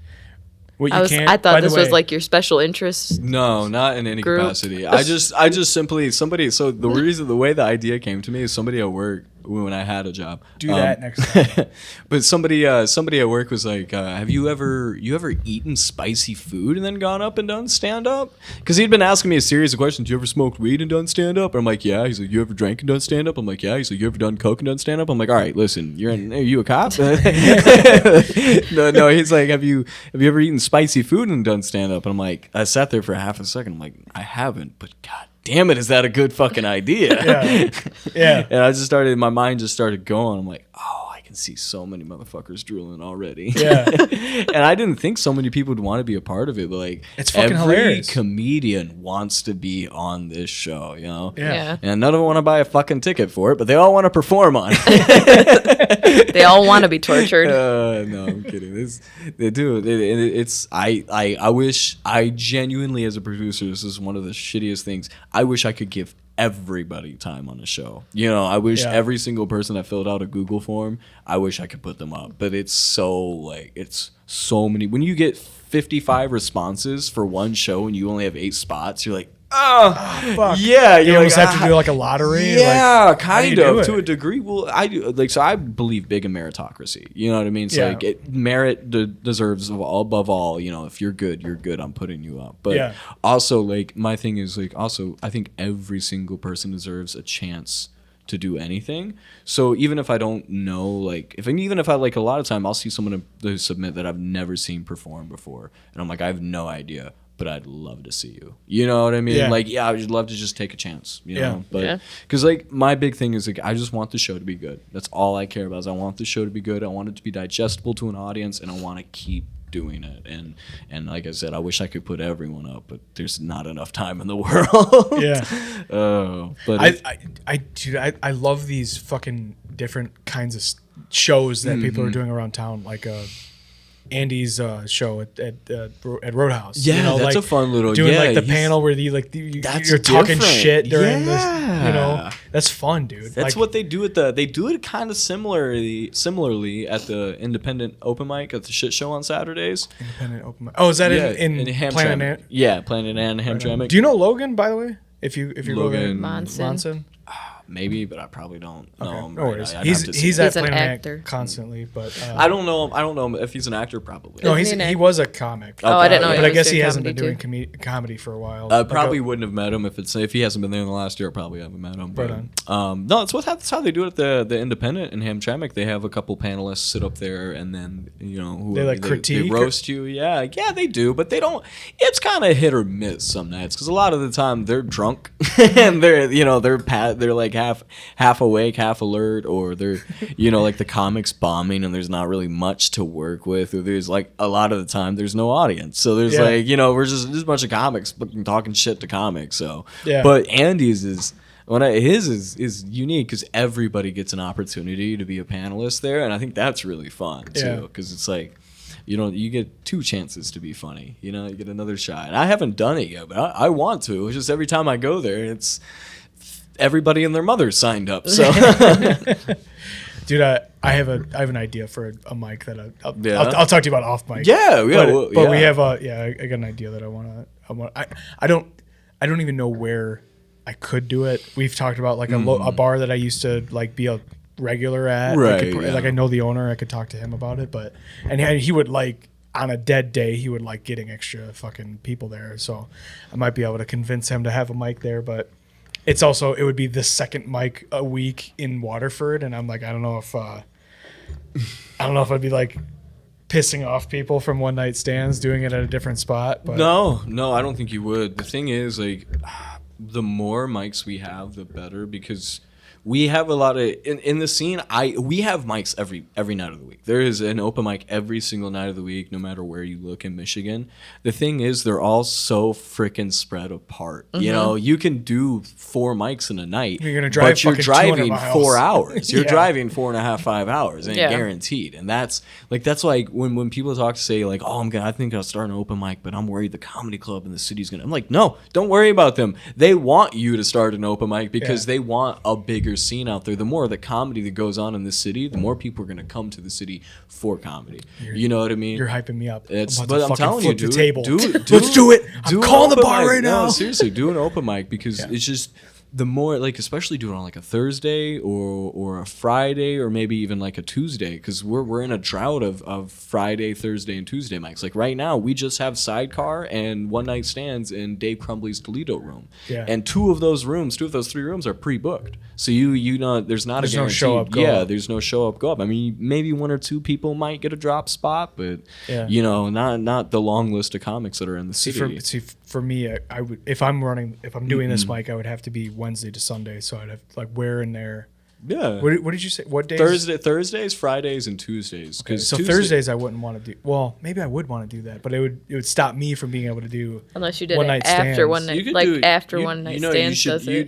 what you can't. I by thought the this was way, like your special interest. No, not in any Group. capacity. I just simply so the way the idea came to me is somebody at work when I had a job. do that next time. But somebody at work was like, have you ever eaten spicy food and then gone up and done stand up? Because he'd been asking me a series of questions. You ever smoked weed and done stand up? I'm like, yeah. He's like, you ever drank and done stand up? I'm like, yeah. He's like, you ever done coke and done stand up? I'm like, all right, listen, are you a cop? No. He's like, have you ever eaten spicy food and done stand up? And I'm like, I sat there for half a second. I'm like, I haven't, but God damn it, is that a good fucking idea? Yeah. And my mind just started going. I'm like, oh, I can see so many motherfuckers drooling already. Yeah. And I didn't think so many people would want to be a part of it, but like, It's fucking every hilarious. comedian wants to be on this show, Yeah. Yeah. And none of them want to buy a fucking ticket for it, but they all want to perform on it. They all want to be tortured. No, I'm kidding. They do. I wish, I genuinely, as a producer, this is one of the shittiest things. I wish I could give everybody time on the show. I wish every single person that filled out a Google form, I wish I could put them up. But it's so many. When you get 55 responses for one show and you only have 8 spots, you're like, Fuck. yeah. You almost have to do like a lottery. Yeah, like, how do you kind do of to it? a degree. Well, I do so I believe big in meritocracy. You know what I mean? It's Yeah. merit deserves above all. If you're good, you're good. I'm putting you up. But Yeah. also, my thing is also I think every single person deserves a chance to do anything. So even if I don't know, even if I a lot of time I'll see someone to submit that I've never seen perform before, and I'm like, I have no idea. But I'd love to see you. You know what I mean? Yeah. I would love to just take a chance. You know? But Yeah. because my big thing is I just want the show to be good. That's all I care about. Is I want the show to be good. I want it to be digestible to an audience, and I want to keep doing it. And like I said, I wish I could put everyone up, but there's not enough time in the world. Yeah. But I love these fucking different kinds of shows that people are doing around town, like Andy's show at Roadhouse. Yeah, that's a fun little doing like the he's- panel where you're talking different. shit during this. Yeah. That's fun, dude. That's what they do they do it kind of similarly at the independent open mic at the shit show on Saturdays. Independent open mic. Oh, is that in Hamtramck? Planet Ant? Yeah, Planet Ant and Hamtramck. Do you know Logan, by the way? If you go there, Logan Monson. Maybe, but I probably don't know Okay, him. no right worries. now. I'd have to see He's him. at He's an Planet actor. Ant constantly, but I don't know him if he's an actor. Probably. no, Isn't he he an was a comic. Oh, I didn't know. Okay. But he I was guess he doing hasn't been comedy doing comedy for a while. I probably wouldn't have met him if he hasn't been there in the last year. I probably haven't met him. But, no, that's how they do it at the independent in Hamtramck. They have a couple panelists sit up there, and then They, critique they roast you. Yeah, they do, but they don't. It's kind of hit or miss some nights because a lot of the time they're drunk and they're like half awake, half alert, or they're like the comics bombing and there's not really much to work with, or there's like a lot of the time there's no audience, so there's we're just a bunch of comics talking shit to comics. So but Andy's is his unique because everybody gets an opportunity to be a panelist there, and I think that's really fun too because it's like you get 2 chances to be funny. You get another shot. And I haven't done it yet, but I want to. It's just every time I go there, it's everybody and their mother signed up. So, Dude, Dude, I have an idea for a mic that I'll talk to you about off mic. Yeah, But we have I got an idea that I want. I don't even know where I could do it. We've talked about like a bar that I used to like be a regular at. Right. Like I know the owner. I could talk to him about it. But he would like on a dead day he would like getting extra fucking people there. So I might be able to convince him to have a mic there. But it would be the second mic a week in Waterford, and I'm like I don't know if I'd be like pissing off people from one night stands doing it at a different spot. But No, I don't think you would. The thing is, like, the more mics we have, the better, because we have a lot of in the scene. We have mics every night of the week. There is an open mic every single night of the week, no matter where you look in Michigan. The thing is, they're all so freaking spread apart. You know, you can do 4 mics in a night. You're gonna drive, but you're driving 4 hours. You're Yeah. driving 4.5, 5 hours, and Yeah. guaranteed. And that's like when people talk to say like, oh, I think I'll start an open mic, but I'm worried the comedy club in the city's gonna. I'm like, no, don't worry about them. They want you to start an open mic because they want a bigger scene out there. The more the comedy that goes on in the city, the more people are going to come to the city for comedy. You know what I mean? You're hyping me up. It's, I'm but I'm telling you, flip the dude, table. let's do it. I'm do an calling the open bar mic. right now. No, seriously, do an open mic because it's just the more like, especially do it on like a Thursday or a Friday or maybe even like a Tuesday, because we're in a drought of Friday, Thursday, and Tuesday mics. Like right now, we just have Sidecar and One Night Stands in Dave Crumbly's Toledo room, and 2 of those 3 rooms are pre-booked. So you know, there's not There's a no guaranteed. show up, go up. There's no show up, go up. I mean, maybe 1 or 2 people might get a drop spot, but you know, not the long list of comics that are in the city. For me, I would if I'm doing this mic, I would have to be Wednesday to Sunday. So I'd have like where in there. Yeah. What did you say? What days? Thursdays, Fridays, and Tuesdays. Okay, so Thursdays I wouldn't want to do. Well, maybe I would want to do that, but it would stop me from being able to do. Unless you did one it night after stands. one night, You could like do it- after you- one night you know, stands you does should, it.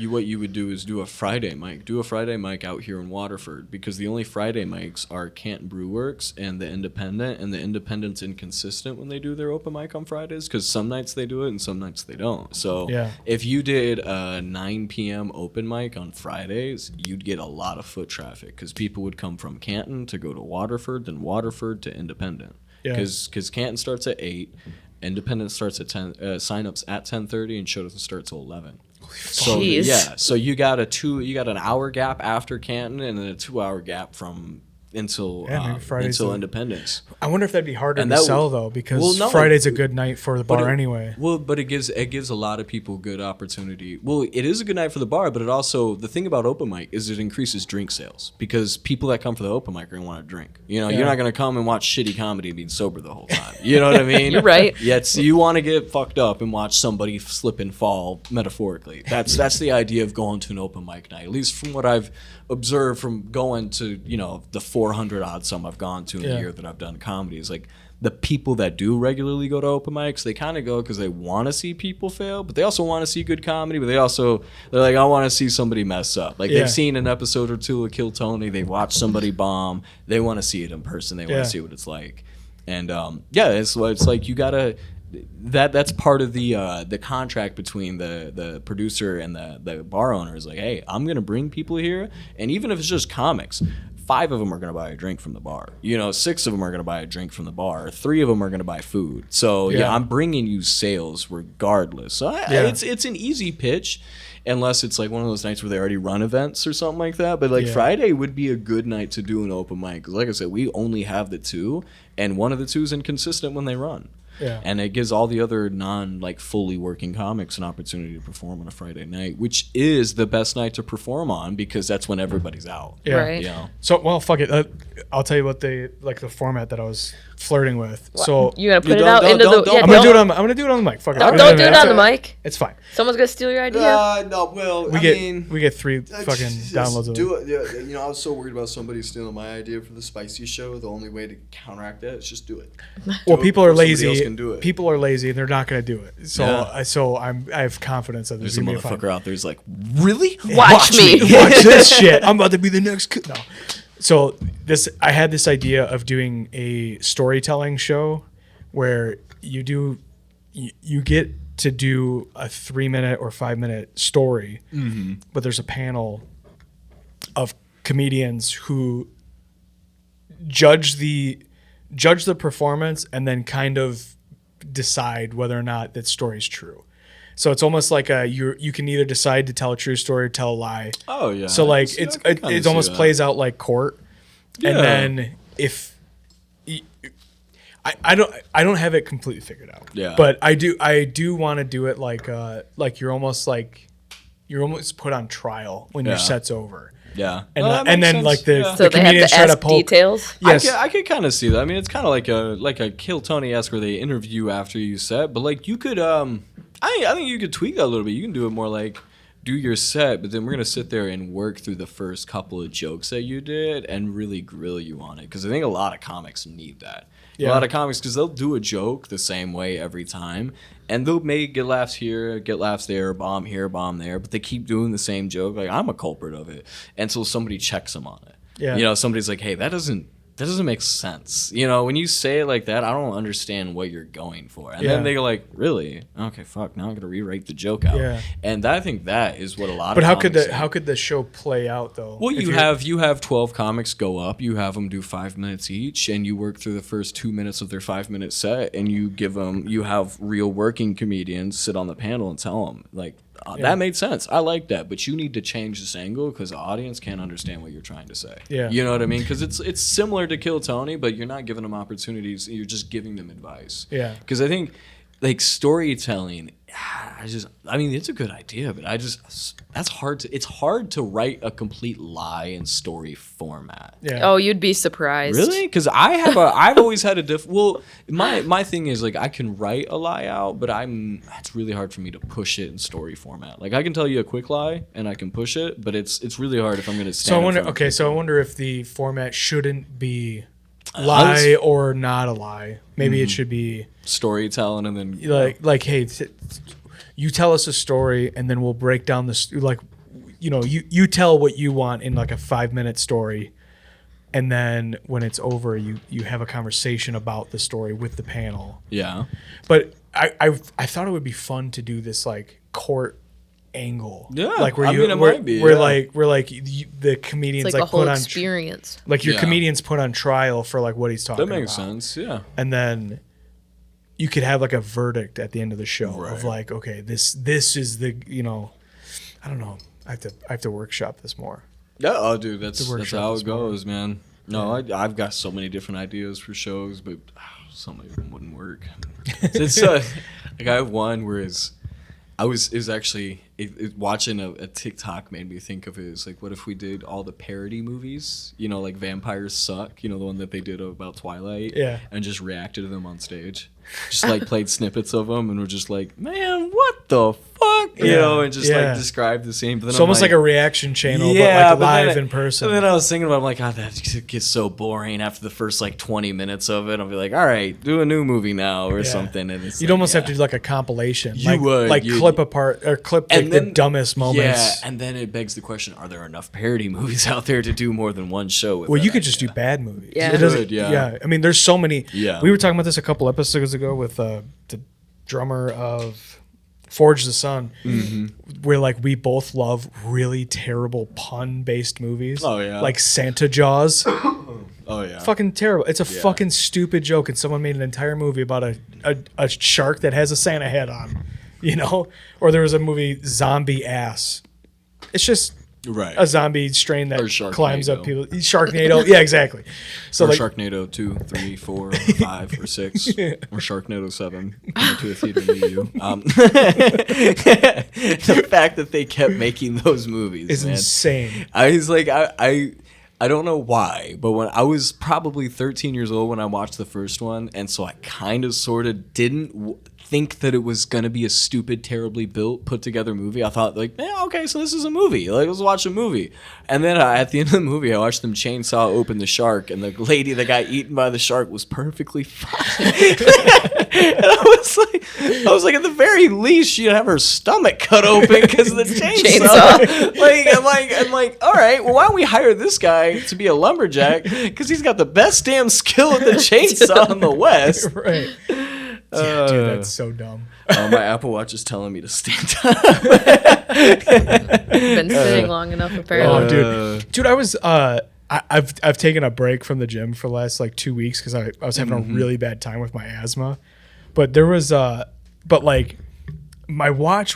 What you would do is do a Friday mic. Do a Friday mic out here in Waterford, because the only Friday mics are Canton Brew Works and the Independent, and the Independent's inconsistent when they do their open mic on Fridays, because some nights they do it and some nights they don't. So if you did a 9 p.m. open mic on Fridays, you'd get a lot of foot traffic, because people would come from Canton to go to Waterford, then Waterford to Independent. Because Canton starts at 8, Independent starts at 10, signups at 10:30, and show doesn't start till 11. So Jeez. so you got an hour gap after Canton, and then a 2-hour gap until Independence. I wonder if that'd be harder And to that sell would- though, because Well, no. Friday's a good night for the But bar it- anyway. Well, but it gives a lot of people good opportunity. Well, it is a good night for the bar, but it also, the thing about open mic is it increases drink sales, because people that come for the open mic are gonna want to drink. You know, you're not gonna come and watch shitty comedy and be sober the whole time. You know what I mean? You're right. Yet you want to get fucked up and watch somebody slip and fall metaphorically. That's the idea of going to an open mic night. At least from what I've observed from going to, you know, the 400 odd some I've gone to in the year that I've done comedy, is like the people that do regularly go to open mics, they kind of go because they want to see people fail, but they also want to see good comedy, but they're like, I want to see somebody mess up. Like they've seen an episode or 2 of Kill Tony, they've watched somebody bomb, they want to see it in person, they want to see what it's like. And it's like you gotta, that's part of the contract between the producer and the bar owner, is like, hey, I'm gonna bring people here, and even if it's just comics, 5 of them are going to buy a drink from the bar. You know, 6 of them are going to buy a drink from the bar. 3 of them are going to buy food. So, I'm bringing you sales regardless. So, it's an easy pitch, unless it's like one of those nights where they already run events or something like that. But, Friday would be a good night to do an open mic. Because, like I said, we only have the 2, and one of the 2 is inconsistent when they run. Yeah. And it gives all the other fully working comics an opportunity to perform on a Friday night, which is the best night to perform on, because that's when everybody's out. Yeah. Right. You know? So, well, fuck it. I'll tell you what the format that I was flirting with. What? So You gonna put it don't- out don't- into don't- the? don't- Yeah, I'm gonna do it on the mic. Fuck it. don't do it on the mic. It's fine. Someone's gonna steal your idea. No, well, We get 3 fucking downloads of it. Do it. Yeah, you know, I was so worried about somebody stealing my idea for the spicy show. The only way to counteract that is just do it. Well, Do it people are before somebody else lazy. can do it. People are lazy, and they're not going to do it. So, Yeah. I have confidence that There's this a is going to be fine. motherfucker out there who's like, really? Watch me. Watch this shit. I'm about to be the next. No. So I had this idea of doing a storytelling show where you get to do a 3-minute or 5-minute story, but there's a panel of comedians who judge the performance and then kind of decide whether or not that story is true. So it's almost like you can either decide to tell a true story or tell a lie. Oh yeah. So like it almost plays out like court. Yeah. And then if I don't have it completely figured out. Yeah. But I do want to do it like you're almost put on trial when your set's over. Yeah. And then like the So they have comedians to try to ask poke details. Yes. I could kind of see that. I mean, it's kind of like a Kill Tony-esque where they interview after you set, but like you could I think you could tweak that a little bit. You can do it more like do your set, but then we're gonna sit there and work through the first couple of jokes that you did and really grill you on it, because I think a lot of comics need that. Yeah. A lot of comics, because they'll do a joke the same way every time, and they'll maybe get laughs here, get laughs there, bomb here, bomb there, but they keep doing the same joke. Like, I'm a culprit of it, until somebody checks them on it. Yeah. You know, somebody's like, hey, that doesn't make sense. You know, when you say it like that, I don't understand what you're going for. And then they're like, really? Okay, fuck. Now I'm gonna rewrite the joke out. Yeah. And I think that is what a lot of. But how could the show play out though? Well, you have 12 comics go up. You have them do 5 minutes each, and you work through the first 2 minutes of their 5-minute set, and you have real working comedians sit on the panel and tell them like. That made sense. I like that, but you need to change this angle because the audience can't understand what you're trying to say. Yeah, you know what I mean? Because it's similar to Kill Tony, but you're not giving them opportunities. You're just giving them advice. Yeah. Because I think like storytelling, I mean, it's a good idea, but that's hard to. It's hard to write a complete lie in story format. Yeah. Oh, you'd be surprised. Really? Because I've always had a well, my thing is like I can write a lie out, but it's really hard for me to push it in story format. Like I can tell you a quick lie and I can push it, but it's really hard if I'm going to stand. So I wonder if the format shouldn't be lie or not a lie. Maybe it should be storytelling, and then like hey, you tell us a story, and then we'll break down this. Like, you know, you tell what you want in like a 5-minute story, and then when it's over, you have a conversation about the story with the panel. Yeah. But I thought it would be fun to do this like court angle. Yeah. Like where the comedians it's like a whole experience. Like your comedians put on trial for like what he's talking about. That makes sense. Yeah. And then you could have like a verdict at the end of the show of like, okay, this is the, you know, I don't know. I have to workshop this more. Yeah, oh, dude, that's how it goes, man. No, I've got so many different ideas for shows, but some of them wouldn't work. It's like I have one where watching a TikTok made me think of it as like, what if we did all the parody movies, you know, like Vampires Suck, you know, the one that they did about Twilight, and just reacted to them on stage, just like played snippets of them, and we're just like, man, what the fuck, you know, and just like describe the same. But it's almost like a reaction channel, but like live in person. And then I was thinking about, I'm like, oh, that gets so boring after the first like 20 minutes of it. I'll be like, all right, do a new movie now or something. And it's you'd almost have to do like a compilation. You would clip apart or clip the dumbest moments. Yeah, and then it begs the question: are there enough parody movies out there to do more than one show? Well, you could just do bad movies. Yeah, yeah. I mean, there's so many. Yeah, we were talking about this a couple episodes ago with the drummer of Forge the Sun, where like we both love really terrible pun-based movies. Oh yeah, like Santa Jaws. Oh yeah, fucking terrible. It's a fucking stupid joke, and someone made an entire movie about a shark that has a Santa hat on. You know, or there was a movie Zombie Ass. It's just a zombie strain that climbs up people. Sharknado, yeah, exactly. So or like, Sharknado 2, 3, 4, 5, or 6, or Sharknado 7. To a theater near you. The fact that they kept making those movies is insane. I was like, I don't know why, but when I was probably 13 years old when I watched the first one, and so I kind of sort of didn't think that it was going to be a stupid, terribly built, put together movie. I thought like, yeah, okay, so this is a movie. Like, let's watch a movie. And then at the end of the movie, I watched them chainsaw open the shark, and the lady that got eaten by the shark was perfectly fine. And I was like, at the very least, she'd have her stomach cut open because of the chainsaw. I'm like, all right, well, why don't we hire this guy to be a lumberjack? Because he's got the best damn skill with the chainsaw in the West. Right. Yeah, dude, that's so dumb. My Apple Watch is telling me to stand up. Been sitting long enough, apparently. Oh, dude, I was I've taken a break from the gym for the last like 2 weeks because I was having a really bad time with my asthma. But there was but like my watch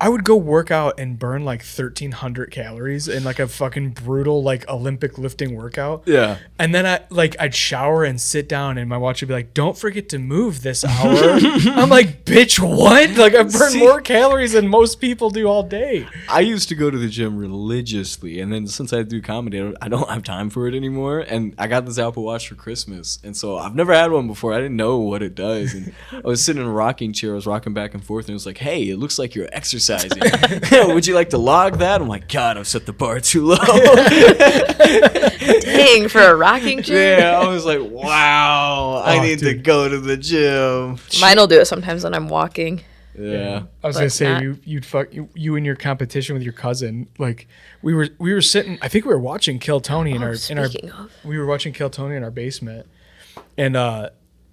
I would go work out and burn like 1,300 calories in like a fucking brutal like Olympic lifting workout. Yeah. And then I'd shower and sit down and my watch would be like, don't forget to move this hour. I'm like, bitch, what? Like I burn more calories than most people do all day. I used to go to the gym religiously, and then since I do comedy, I don't have time for it anymore. And I got this Apple Watch for Christmas, and so I've never had one before. I didn't know what it does, and I was sitting in a rocking chair. I was rocking back and forth, and it was like, "Hey, it looks like you're exercising. Would you like to log that?" I'm like, "God, I've set the bar too low." Dang, for a rocking chair. Yeah, I was like, "Wow, I need to go to the gym." Mine will do it sometimes when I'm walking. Yeah. I was But gonna say not- you and your competition with your cousin, like we were sitting. I think we were watching Kill Tony Speaking of. we were watching Kill Tony in our basement, and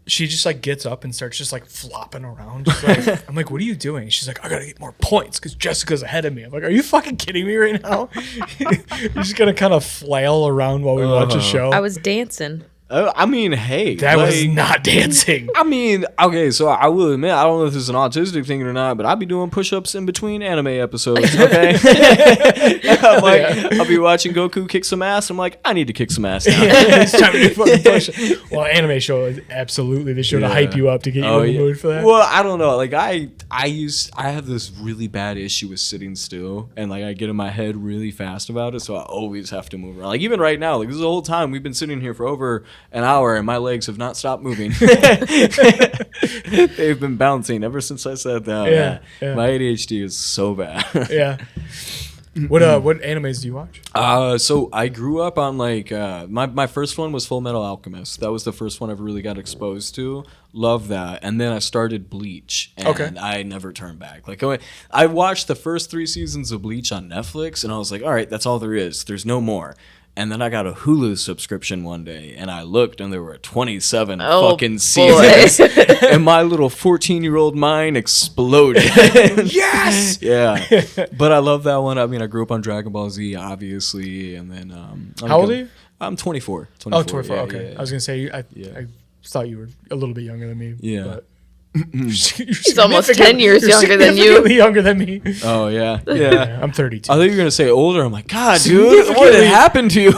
she just like gets up and starts just like flopping around. Just like, I'm like, what are you doing? She's like, I gotta get more points because Jessica's ahead of me. I'm like, are you fucking kidding me right now? You're just gonna kind of flail around while we watch a show. I was dancing. I mean, hey, That was like, not dancing. I mean, okay, so I will admit, I don't know if this is an autistic thing or not, but I'll be doing push-ups in between anime episodes, okay? I'm like, I'll be watching Goku kick some ass. I'm like, I need to kick some ass now. It's time to do fucking push. Well, anime show, absolutely. They show to hype you up to get you in the mood for that. Well, I don't know. Like, I have this really bad issue with sitting still, and like I get in my head really fast about it, so I always have to move around. Like, even right now, like this is the whole time we've been sitting here for over an hour and my legs have not stopped moving. They've been bouncing ever since I sat down. Yeah. My ADHD is so bad. Yeah. What animes do you watch? So I grew up on like my first one was Full Metal Alchemist. That was the first one I really got exposed to. Love that. And then I started Bleach, and I never turned back. Like I watched the first 3 seasons of Bleach on Netflix, and I was like, all right, that's all there is. There's no more. And then I got a Hulu subscription one day, and I looked, and there were 27 fucking seasons. And my little 14-year-old mind exploded. Yes! Yeah. But I love that one. I mean, I grew up on Dragon Ball Z, obviously, and then... How old are you? I'm 24. Oh, 24, yeah, okay. yeah. I was going to say, I thought you were a little bit younger than me. Yeah. But He's almost 10 years younger than you. Significantly younger than me. Oh, yeah. Yeah. Yeah, I'm 32. I thought you were going to say older. I'm like, God, dude, what happened to you?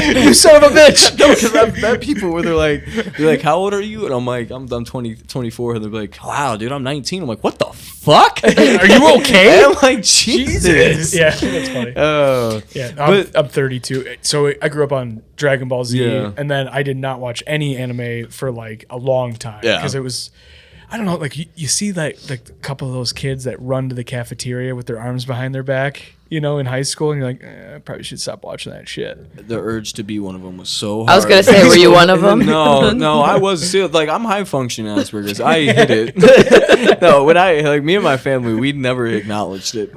You son of a bitch! No, because I've met people where they're like, how old are you? And I'm like, I'm 24. And they're like, wow, dude, I'm 19. I'm like, what the fuck? Are you okay? I'm like, Jesus. Yeah, that's funny. Oh. Yeah, I'm 32. So I grew up on Dragon Ball Z, Yeah. and then I did not watch any anime for like a long time because it was, I don't know, like you see like a couple of those kids that run to the cafeteria with their arms behind their back, you know, in high school, and you're like, I probably should stop watching that shit. The urge to be one of them was so hard. I was gonna say, were you one of them? No, I was still like I'm high functioning Asperger's. I hit it. No, when me and my family, we never acknowledged it.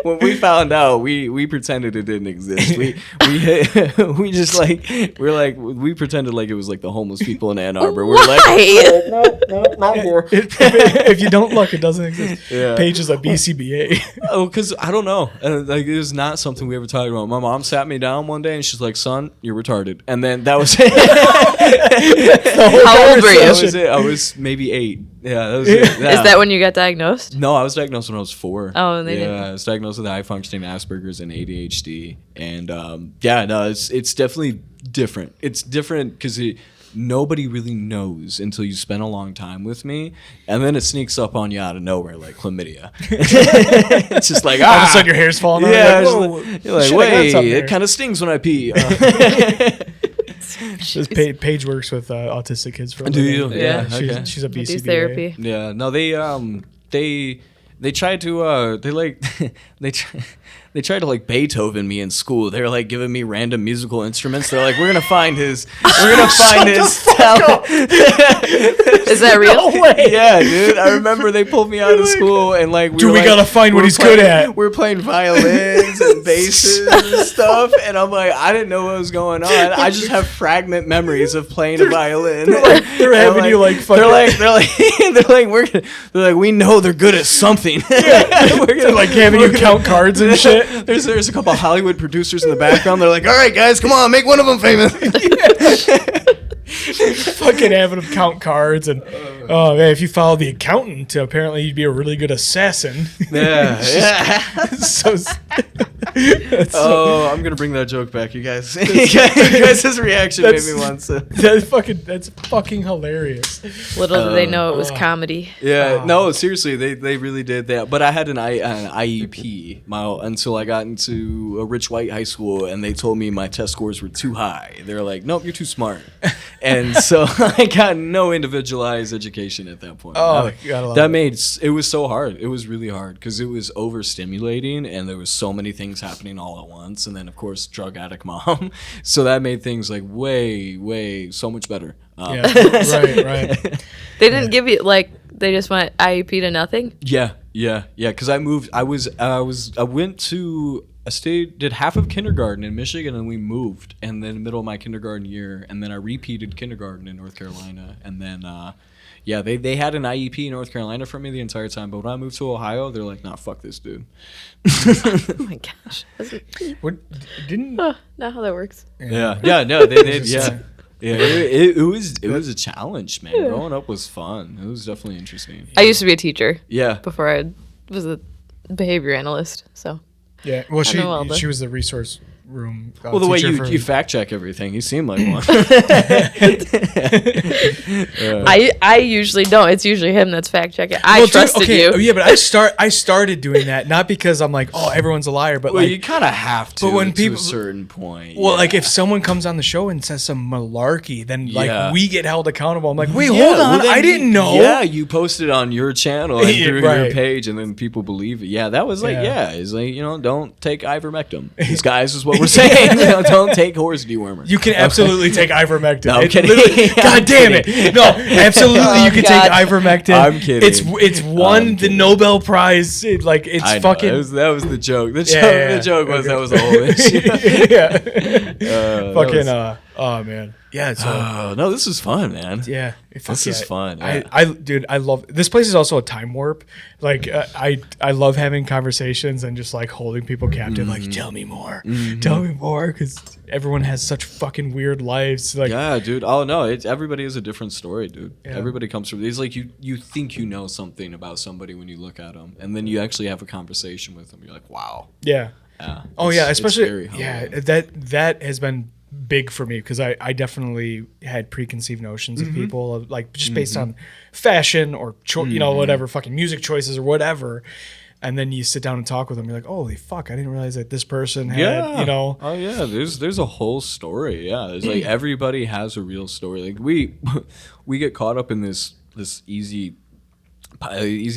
When we found out, we pretended it didn't exist. We pretended like it was like the homeless people in Ann Arbor. We're like, not here. If you don't look, it doesn't exist. Yeah. Paige is a BCBA. Oh, because I don't know. Like it was not something we ever talked about. My mom sat me down one day and she's like, "Son, you're retarded." And then that was it. How old were you? That was it. I was maybe 8. Yeah, that was it. Yeah. Is that when you got diagnosed? No, I was diagnosed when I was 4. Oh, and they didn't. I was diagnosed with high functioning Asperger's and ADHD, and it's definitely different. It's different because nobody really knows until you spend a long time with me, and then it sneaks up on you out of nowhere like chlamydia. It's just like All of a sudden your hair's falling out. yeah, You're you're like, shit, I got wait, something it there." kind of stings when I pee. Paige works with autistic kids for a Do living. you? Yeah. She's, Okay. she's a I do BCBA. therapy. Yeah, no, they They tried to they tried to like Beethoven me in school. They were like giving me random musical instruments. They're like, we're gonna find his talent. Is that real? No way. Yeah, dude. I remember they pulled me out of school and like we gotta find what he's good at. We're playing violins and basses and stuff, and I'm like, I didn't know what was going on. I just have fragment memories of playing a violin. They're having you like fucking. They're like, we know they're good at something. They're like having you count cards and shit. There's a couple of Hollywood producers in the background. They're like, all right, guys, come on, make one of them famous. Fucking having them count cards and oh man, if you follow the accountant, apparently you'd be a really good assassin. Yeah. I'm gonna bring that joke back, you guys. You guys' reaction made me want to. That's fucking hilarious. Little did they know it was comedy. Yeah, no, seriously, they really did that. But I had an IEP until I got into a rich white high school, and they told me my test scores were too high. They were like, nope, you're too smart. And so I got no individualized education at that point. Oh, you gotta love that made it was so hard. It was really hard because it was overstimulating, and there was so many things happening all at once. And then, of course, drug addict mom. So that made things like way so much better. Yeah, right. They didn't give you like they just went IEP to nothing. Yeah. Because I moved. I did half of kindergarten in Michigan, and we moved, and then middle of my kindergarten year, and then I repeated kindergarten in North Carolina, and then they had an IEP in North Carolina for me the entire time, but when I moved to Ohio, they're like, nah, fuck this dude. Oh my gosh. What didn't? Not how that works. No, they did. Yeah. It was a challenge, man. Growing up was fun. It was definitely interesting. I used to be a teacher. Yeah. Before I was a behavior analyst, so. Yeah, well, she was the resource room. Well, the way you fact check everything, you seem like one. I usually don't. It's usually him that's fact checking. I trusted you. Yeah, but I started doing that not because I'm like, oh, everyone's a liar, but well, you kind of have to. But when people, to a certain point. Well, like if someone comes on the show and says some malarkey, then like we get held accountable. I'm like, wait, hold on, I didn't know. Yeah, you posted on your channel and through your page, and then people believe it. Yeah, that was like, it's like don't take ivermectin. These guys is what we're saying. Don't take horse dewormer. You can absolutely take ivermectin. No, I'm kidding. God damn it! No, absolutely, you can take ivermectin. I'm kidding. It's won the Nobel Prize. It's fucking. That was the joke. The joke was that was the whole issue. Fucking. Oh man. Yeah. No, this is fun, man. Yeah. This is fun. Yeah. I love this place. Is also a time warp. Like I love having conversations and just like holding people captive. Like tell me more, because everyone has such fucking weird lives. Like yeah, dude. Oh no, everybody has a different story, dude. Yeah. Everybody comes from. It's like you think you know something about somebody when you look at them, and then you actually have a conversation with them. You're like, wow. Yeah. Oh yeah, especially that has been big for me because I definitely had preconceived notions of people of, like just based on fashion or whatever fucking music choices or whatever, and then you sit down and talk with them, you're like, holy fuck, I didn't realize that this person had oh yeah, there's a whole story. Yeah, there's like everybody has a real story. Like we get caught up in this easy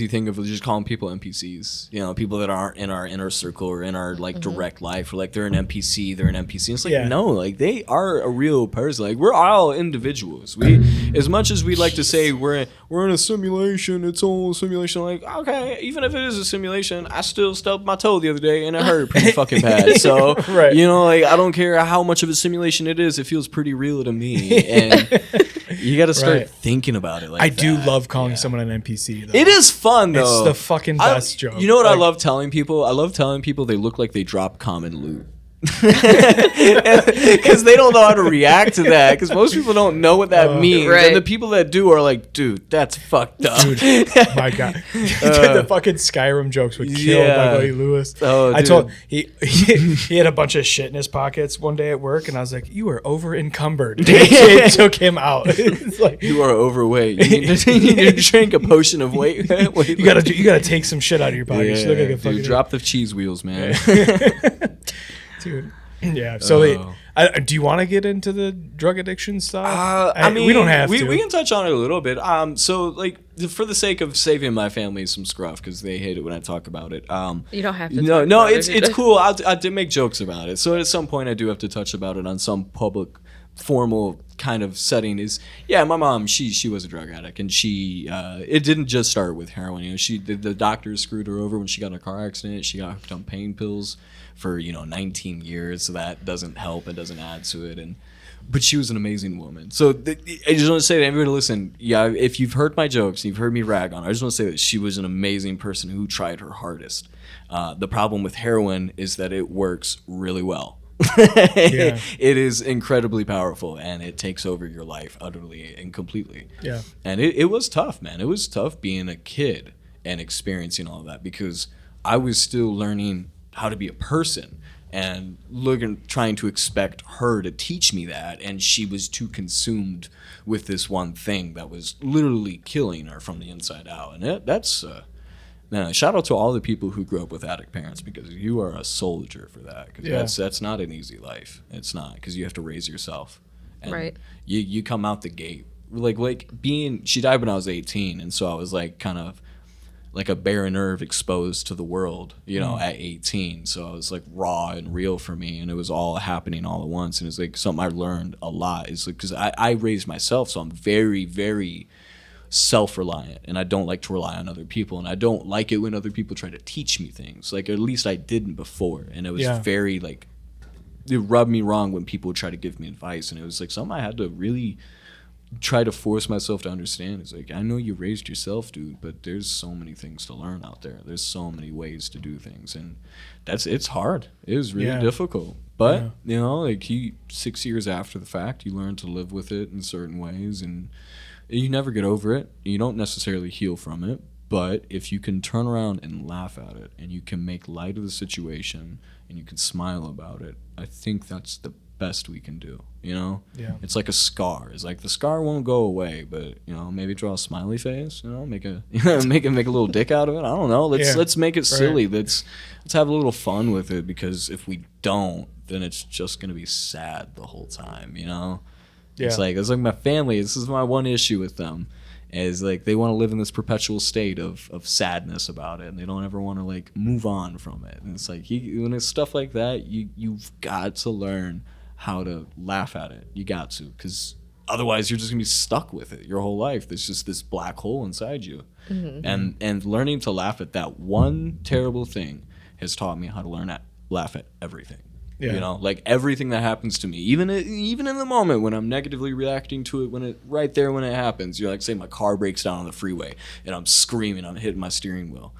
thing of just calling people NPCs, people that aren't in our inner circle or in our like direct life, or like they're an NPC. And it's like no, like they are a real person. Like we're all individuals. As much as we like to say we're in a simulation, it's all a simulation. Like okay, even if it is a simulation, I still stubbed my toe the other day and it hurt pretty fucking bad. So right. Like I don't care how much of a simulation it is, it feels pretty real to me. And you got to start thinking about it. Like I do love calling someone an NPC. Though. It is fun though. It's the fucking best joke. You know what I love telling people? I love telling people they look like they drop common loot. Because they don't know how to react to that. Because most people don't know what that means, right. And the people that do are like, "Dude, that's fucked up." Dude, my God, the fucking Skyrim jokes would kill my buddy Lewis. Oh, I told he had a bunch of shit in his pockets one day at work, and I was like, "You are over encumbered." It took him out. It's like, you are overweight. You need to drink a potion of weight. You gotta take some shit out of your pockets. Yeah, drop the cheese wheels, man. Dude. Yeah. So Do you want to get into the drug addiction stuff? I mean, we don't have to. We can touch on it a little bit. So, like, for the sake of saving my family some scruff, because they hate it when I talk about it. You don't have to. No, it's cool. I did make jokes about it. So at some point, I do have to touch about it on some public, formal kind of setting. My mom, she was a drug addict, and she it didn't just start with heroin. You know, the doctors screwed her over when she got in a car accident. She got hooked on pain pills for 19 years. So that doesn't help. It doesn't add to it. But she was an amazing woman. So I just want to say to everybody, listen, if you've heard my jokes, you've heard me rag on her, I just want to say that she was an amazing person who tried her hardest. The problem with heroin is that it works really well. It is incredibly powerful, and it takes over your life utterly and completely. Yeah. And it was tough, man. It was tough being a kid and experiencing all of that, because I was still learning how to be a person and trying to expect her to teach me that, and she was too consumed with this one thing that was literally killing her from the inside out. And that's shout out to all the people who grew up with addict parents, because you are a soldier for that. Because that's not an easy life. It's not, because you have to raise yourself. And right. You come out the gate she died when I was 18, and so I was like kind of like a bare nerve exposed to the world, at 18. So I was like raw and real for me, and it was all happening all at once. And it's like something I learned a lot. It's like, because I raised myself, so I'm very, very self-reliant, and I don't like to rely on other people, and I don't like it when other people try to teach me things. Like, at least I didn't before, and it was very like, it rubbed me wrong when people would try to give me advice, and it was like something I had to really try to force myself to understand. It's like, I know you raised yourself, dude, but there's so many things to learn out there. There's so many ways to do things, and it's hard. It was really difficult. But 6 years after the fact, you learn to live with it in certain ways, and you never get over it. You don't necessarily heal from it, but if you can turn around and laugh at it, and you can make light of the situation, and you can smile about it, I think that's the best we can do. It's like a scar. It's like the scar won't go away, but maybe draw a smiley face, make a make a little dick out of it. I don't know. Let's make it silly. Let's have a little fun with it, because if we don't, then it's just gonna be sad the whole time. It's like my family. This is my one issue with them, is like they want to live in this perpetual state of sadness about it, and they don't ever want to like move on from it. And it's like when it's stuff like that, you've got to learn how to laugh at it. You got to, because otherwise you're just gonna be stuck with it your whole life. There's just this black hole inside you. Mm-hmm. And learning to laugh at that one terrible thing has taught me how to laugh at everything. Like everything that happens to me, even in the moment when I'm negatively reacting to it, when it happens, like, say my car breaks down on the freeway and I'm screaming, I'm hitting my steering wheel.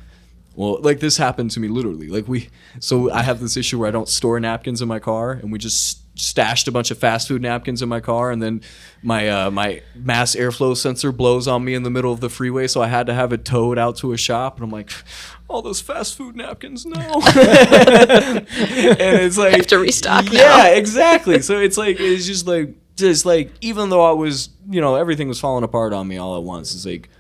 Well, like, this happened to me literally. Like, so I have this issue where I don't store napkins in my car, and we just stashed a bunch of fast food napkins in my car, and then my mass airflow sensor blows on me in the middle of the freeway, so I had to have it towed out to a shop, and I'm like, all those fast food napkins, no. And it's like, I have to restock now. Yeah, exactly. So it's just like even though I was, everything was falling apart on me all at once, it's like,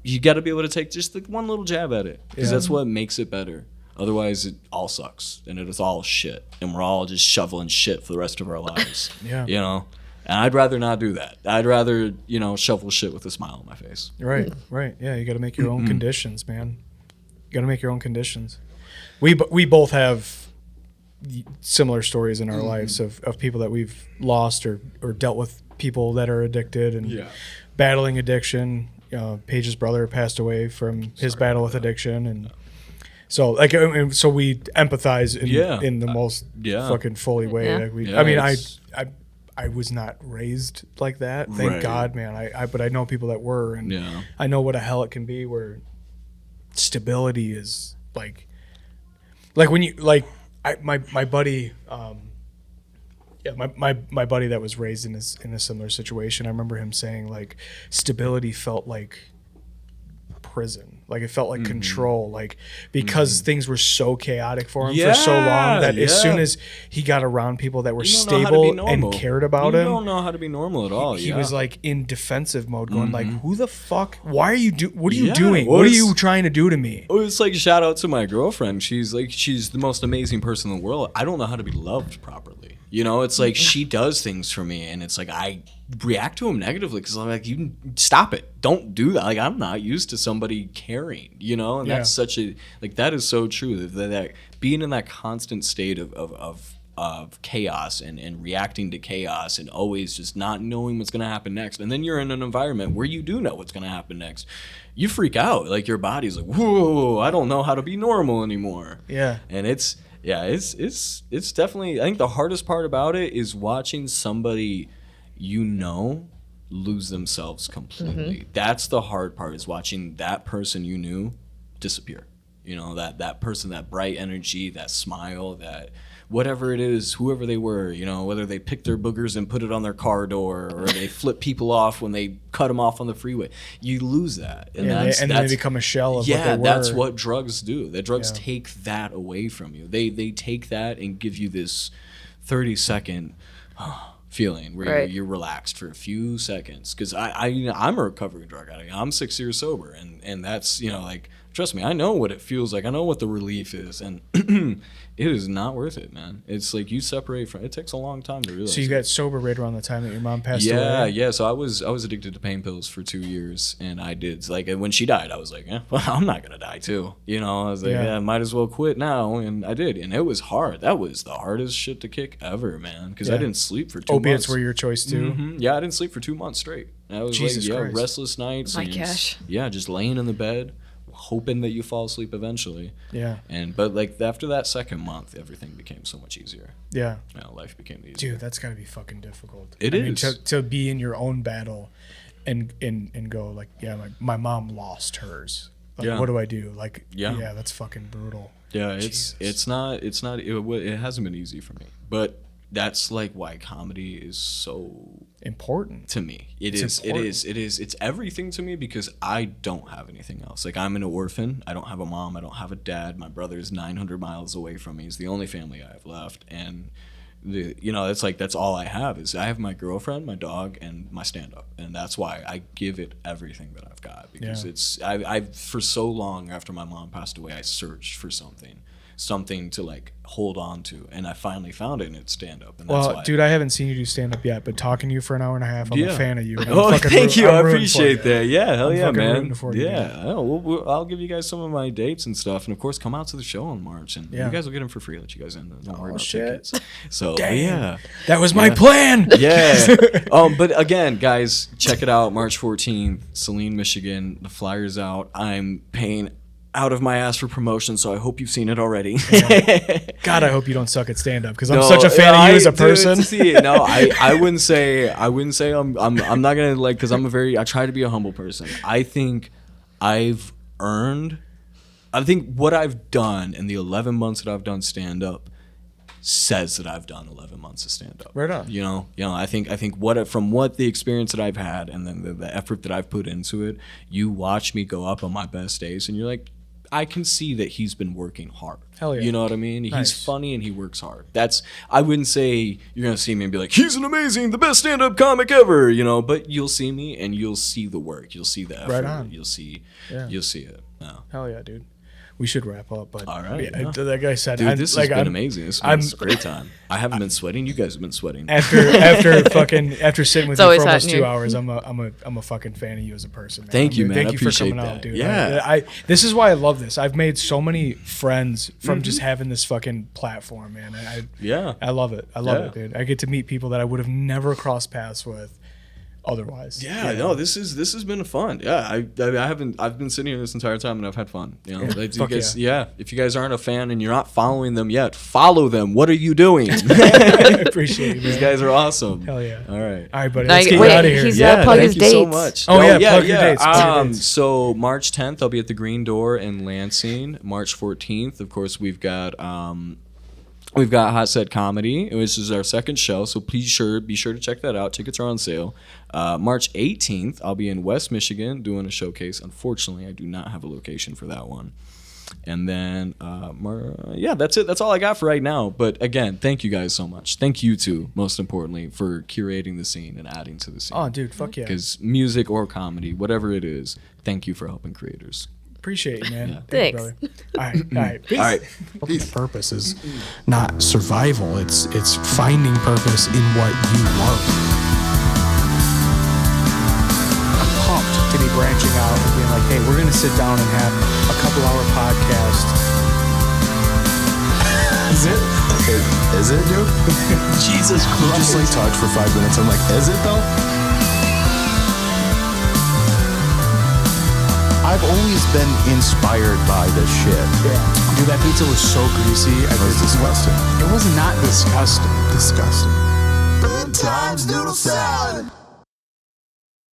you got to be able to take just like one little jab at it, because that's what makes it better. Otherwise, it all sucks, and it is all shit, and we're all just shoveling shit for the rest of our lives. And I'd rather not do that. I'd rather, shovel shit with a smile on my face. Right. Yeah, you got to make your own conditions, man. You got to make your own conditions. We both have similar stories in our lives of people that we've lost or dealt with people that are addicted and battling addiction. Paige's brother passed away from his battle with addiction, and so we empathize in the most fucking fully way. Yeah. I was not raised like that, thank God, man. But I know people that were, and I know what a hell it can be, where stability is like when you my buddy. My buddy that was raised in a similar situation, I remember him saying, like, stability felt like prison. Like, it felt like control, like, because things were so chaotic for him for so long that as soon as he got around people that were stable and cared about him, you don't know how to be normal at all. He was like in defensive mode, going like, who the fuck, why are you what are you doing? What are you trying to do to me? It's like, shout out to my girlfriend. She's the most amazing person in the world. I don't know how to be loved properly. You know, it's like she does things for me, and it's like I react to them negatively because I'm like, you stop it, don't do that. Like I'm not used to somebody caring, you know, and that's such a like that is so true. That being in that constant state of chaos and reacting to chaos and always just not knowing what's gonna happen next, and then you're in an environment where you do know what's gonna happen next, you freak out. Like your body's like, whoa, I don't know how to be normal anymore. Yeah, and it's definitely, I think the hardest part about it is watching somebody lose themselves completely. That's the hard part, is watching that person you knew disappear. You know, that person, that bright energy, that smile, that whatever it is, whoever they were, you know, whether they picked their boogers and put it on their car door or they flip people off when they cut them off on the freeway, you lose that. And then they become a shell of what they were. That's what drugs do. The drugs take that away from you. They take that and give you this 30-second feeling where you're relaxed for a few seconds. Because I'm a recovering drug addict. I'm 6 years sober, and that's, you know, like, trust me, I know what it feels like. I know what the relief is, and it is not worth it, man. It's like you separate from it. Takes a long time to realize. So you got sober right around the time that your mom passed away? Yeah. So I was addicted to pain pills for 2 years, and I did, like, when she died, I was like, well, I'm not gonna die too. You know, I was like, I might as well quit now, and I did, and it was hard. That was the hardest shit to kick ever, man, because I didn't sleep for 2 months. Opiates were your choice too? Mm-hmm. Yeah, I didn't sleep for 2 months straight. I was Jesus Christ. restless nights. My and gosh. just laying in the bed, hoping that you fall asleep eventually. Yeah. But like after that second month, everything became so much easier. Yeah. You know, life became easier. Dude, that's gotta be fucking difficult. It is. To be in your own battle and go like, my mom lost hers. Like, what do I do? Like, that's fucking brutal. Yeah, it hasn't been easy for me. But that's like why comedy is so important to me. It's everything to me, because I don't have anything else. Like, I'm an orphan. I don't have a mom. I don't have a dad. My brother's 900 miles away from me. He's the only family I have left, and it's like that's all I have. Is I have my girlfriend, my dog, and my stand-up, and that's why I give it everything that I've got, because I for so long after my mom passed away, I searched for something to like hold on to, and I finally found it, and it's stand-up. And that's why, dude, I haven't seen you do stand-up yet, but talking to you for an hour and a half, I'm a fan of you. Thank you. I appreciate that. Yeah, hell yeah, man. Yeah, I'll give you guys some of my dates and stuff, and of course, come out to the show in March, and you guys will get them for free. I'll let you guys in. Don't worry about tickets. So yeah, that was my plan. Yeah. But again, guys, check it out. March 14th, Saline, Michigan. The flyer's out. I'm paying out of my ass for promotion, so I hope you've seen it already. God, I hope you don't suck at stand-up, because I'm such a fan of you as a person. I wouldn't say I'm not gonna, like, because I try to be a humble person. I think what I've done in the 11 months that I've done stand-up says that I've done 11 months of stand-up. Right on. You know, I think from what the experience that I've had, and then the effort that I've put into it, you watch me go up on my best days, and you're like, I can see that he's been working hard. Hell yeah. You know what I mean? Nice. He's funny and he works hard. I wouldn't say you're going to see me and be like, he's the best stand-up comic ever, you know, but you'll see me and you'll see the work. You'll see the effort. Right on. You'll see it. No. Hell yeah, dude. We should wrap up, but all right. Like I said, dude, this has been amazing. This has been a great time. I haven't been sweating. You guys have been sweating. After sitting with you for almost 2 hours, I'm a fucking fan of you as a person, man. Thank you, man. Thank I you for coming appreciate out, dude. Yeah. This is why I love this. I've made so many friends from just having this fucking platform, man. I love it. I love it, dude. I get to meet people that I would have never crossed paths with otherwise. Yeah, no, this has been fun. Yeah, I've been sitting here this entire time and I've had fun. You know, if you guys aren't a fan and you're not following them yet, follow them. What are you doing? I appreciate it. These guys are awesome. Hell yeah. All right, buddy. Let's get out of here. He's plug his dates. Thank you so much. Plug your dates. So March 10th, I'll be at the Green Door in Lansing. March 14th, of course, we've got Hot Set Comedy, which is our second show, so please be sure to check that out. Tickets are on sale. March 18th, I'll be in West Michigan doing a showcase. Unfortunately, I do not have a location for that one. And then, that's it. That's all I got for right now. But again, thank you guys so much. Thank you too, most importantly, for curating the scene and adding to the scene. Oh, dude, fuck yeah. Because music or comedy, whatever it is, thank you for helping creators. Appreciate it, man. Thanks. Brother. All right. Peace. All right. The purpose is not survival. It's finding purpose in what you love. I'm pumped to be branching out and being like, hey, we're going to sit down and have a couple-hour podcast. Is it? Is it, dude? Jesus You Christ. just like talked for 5 minutes. I'm like, is it though? I've always been inspired by this shit. Yeah. Dude, that pizza was so greasy. It was disgusting. It was not disgusting. Disgusting. Good times, Noodle Salad.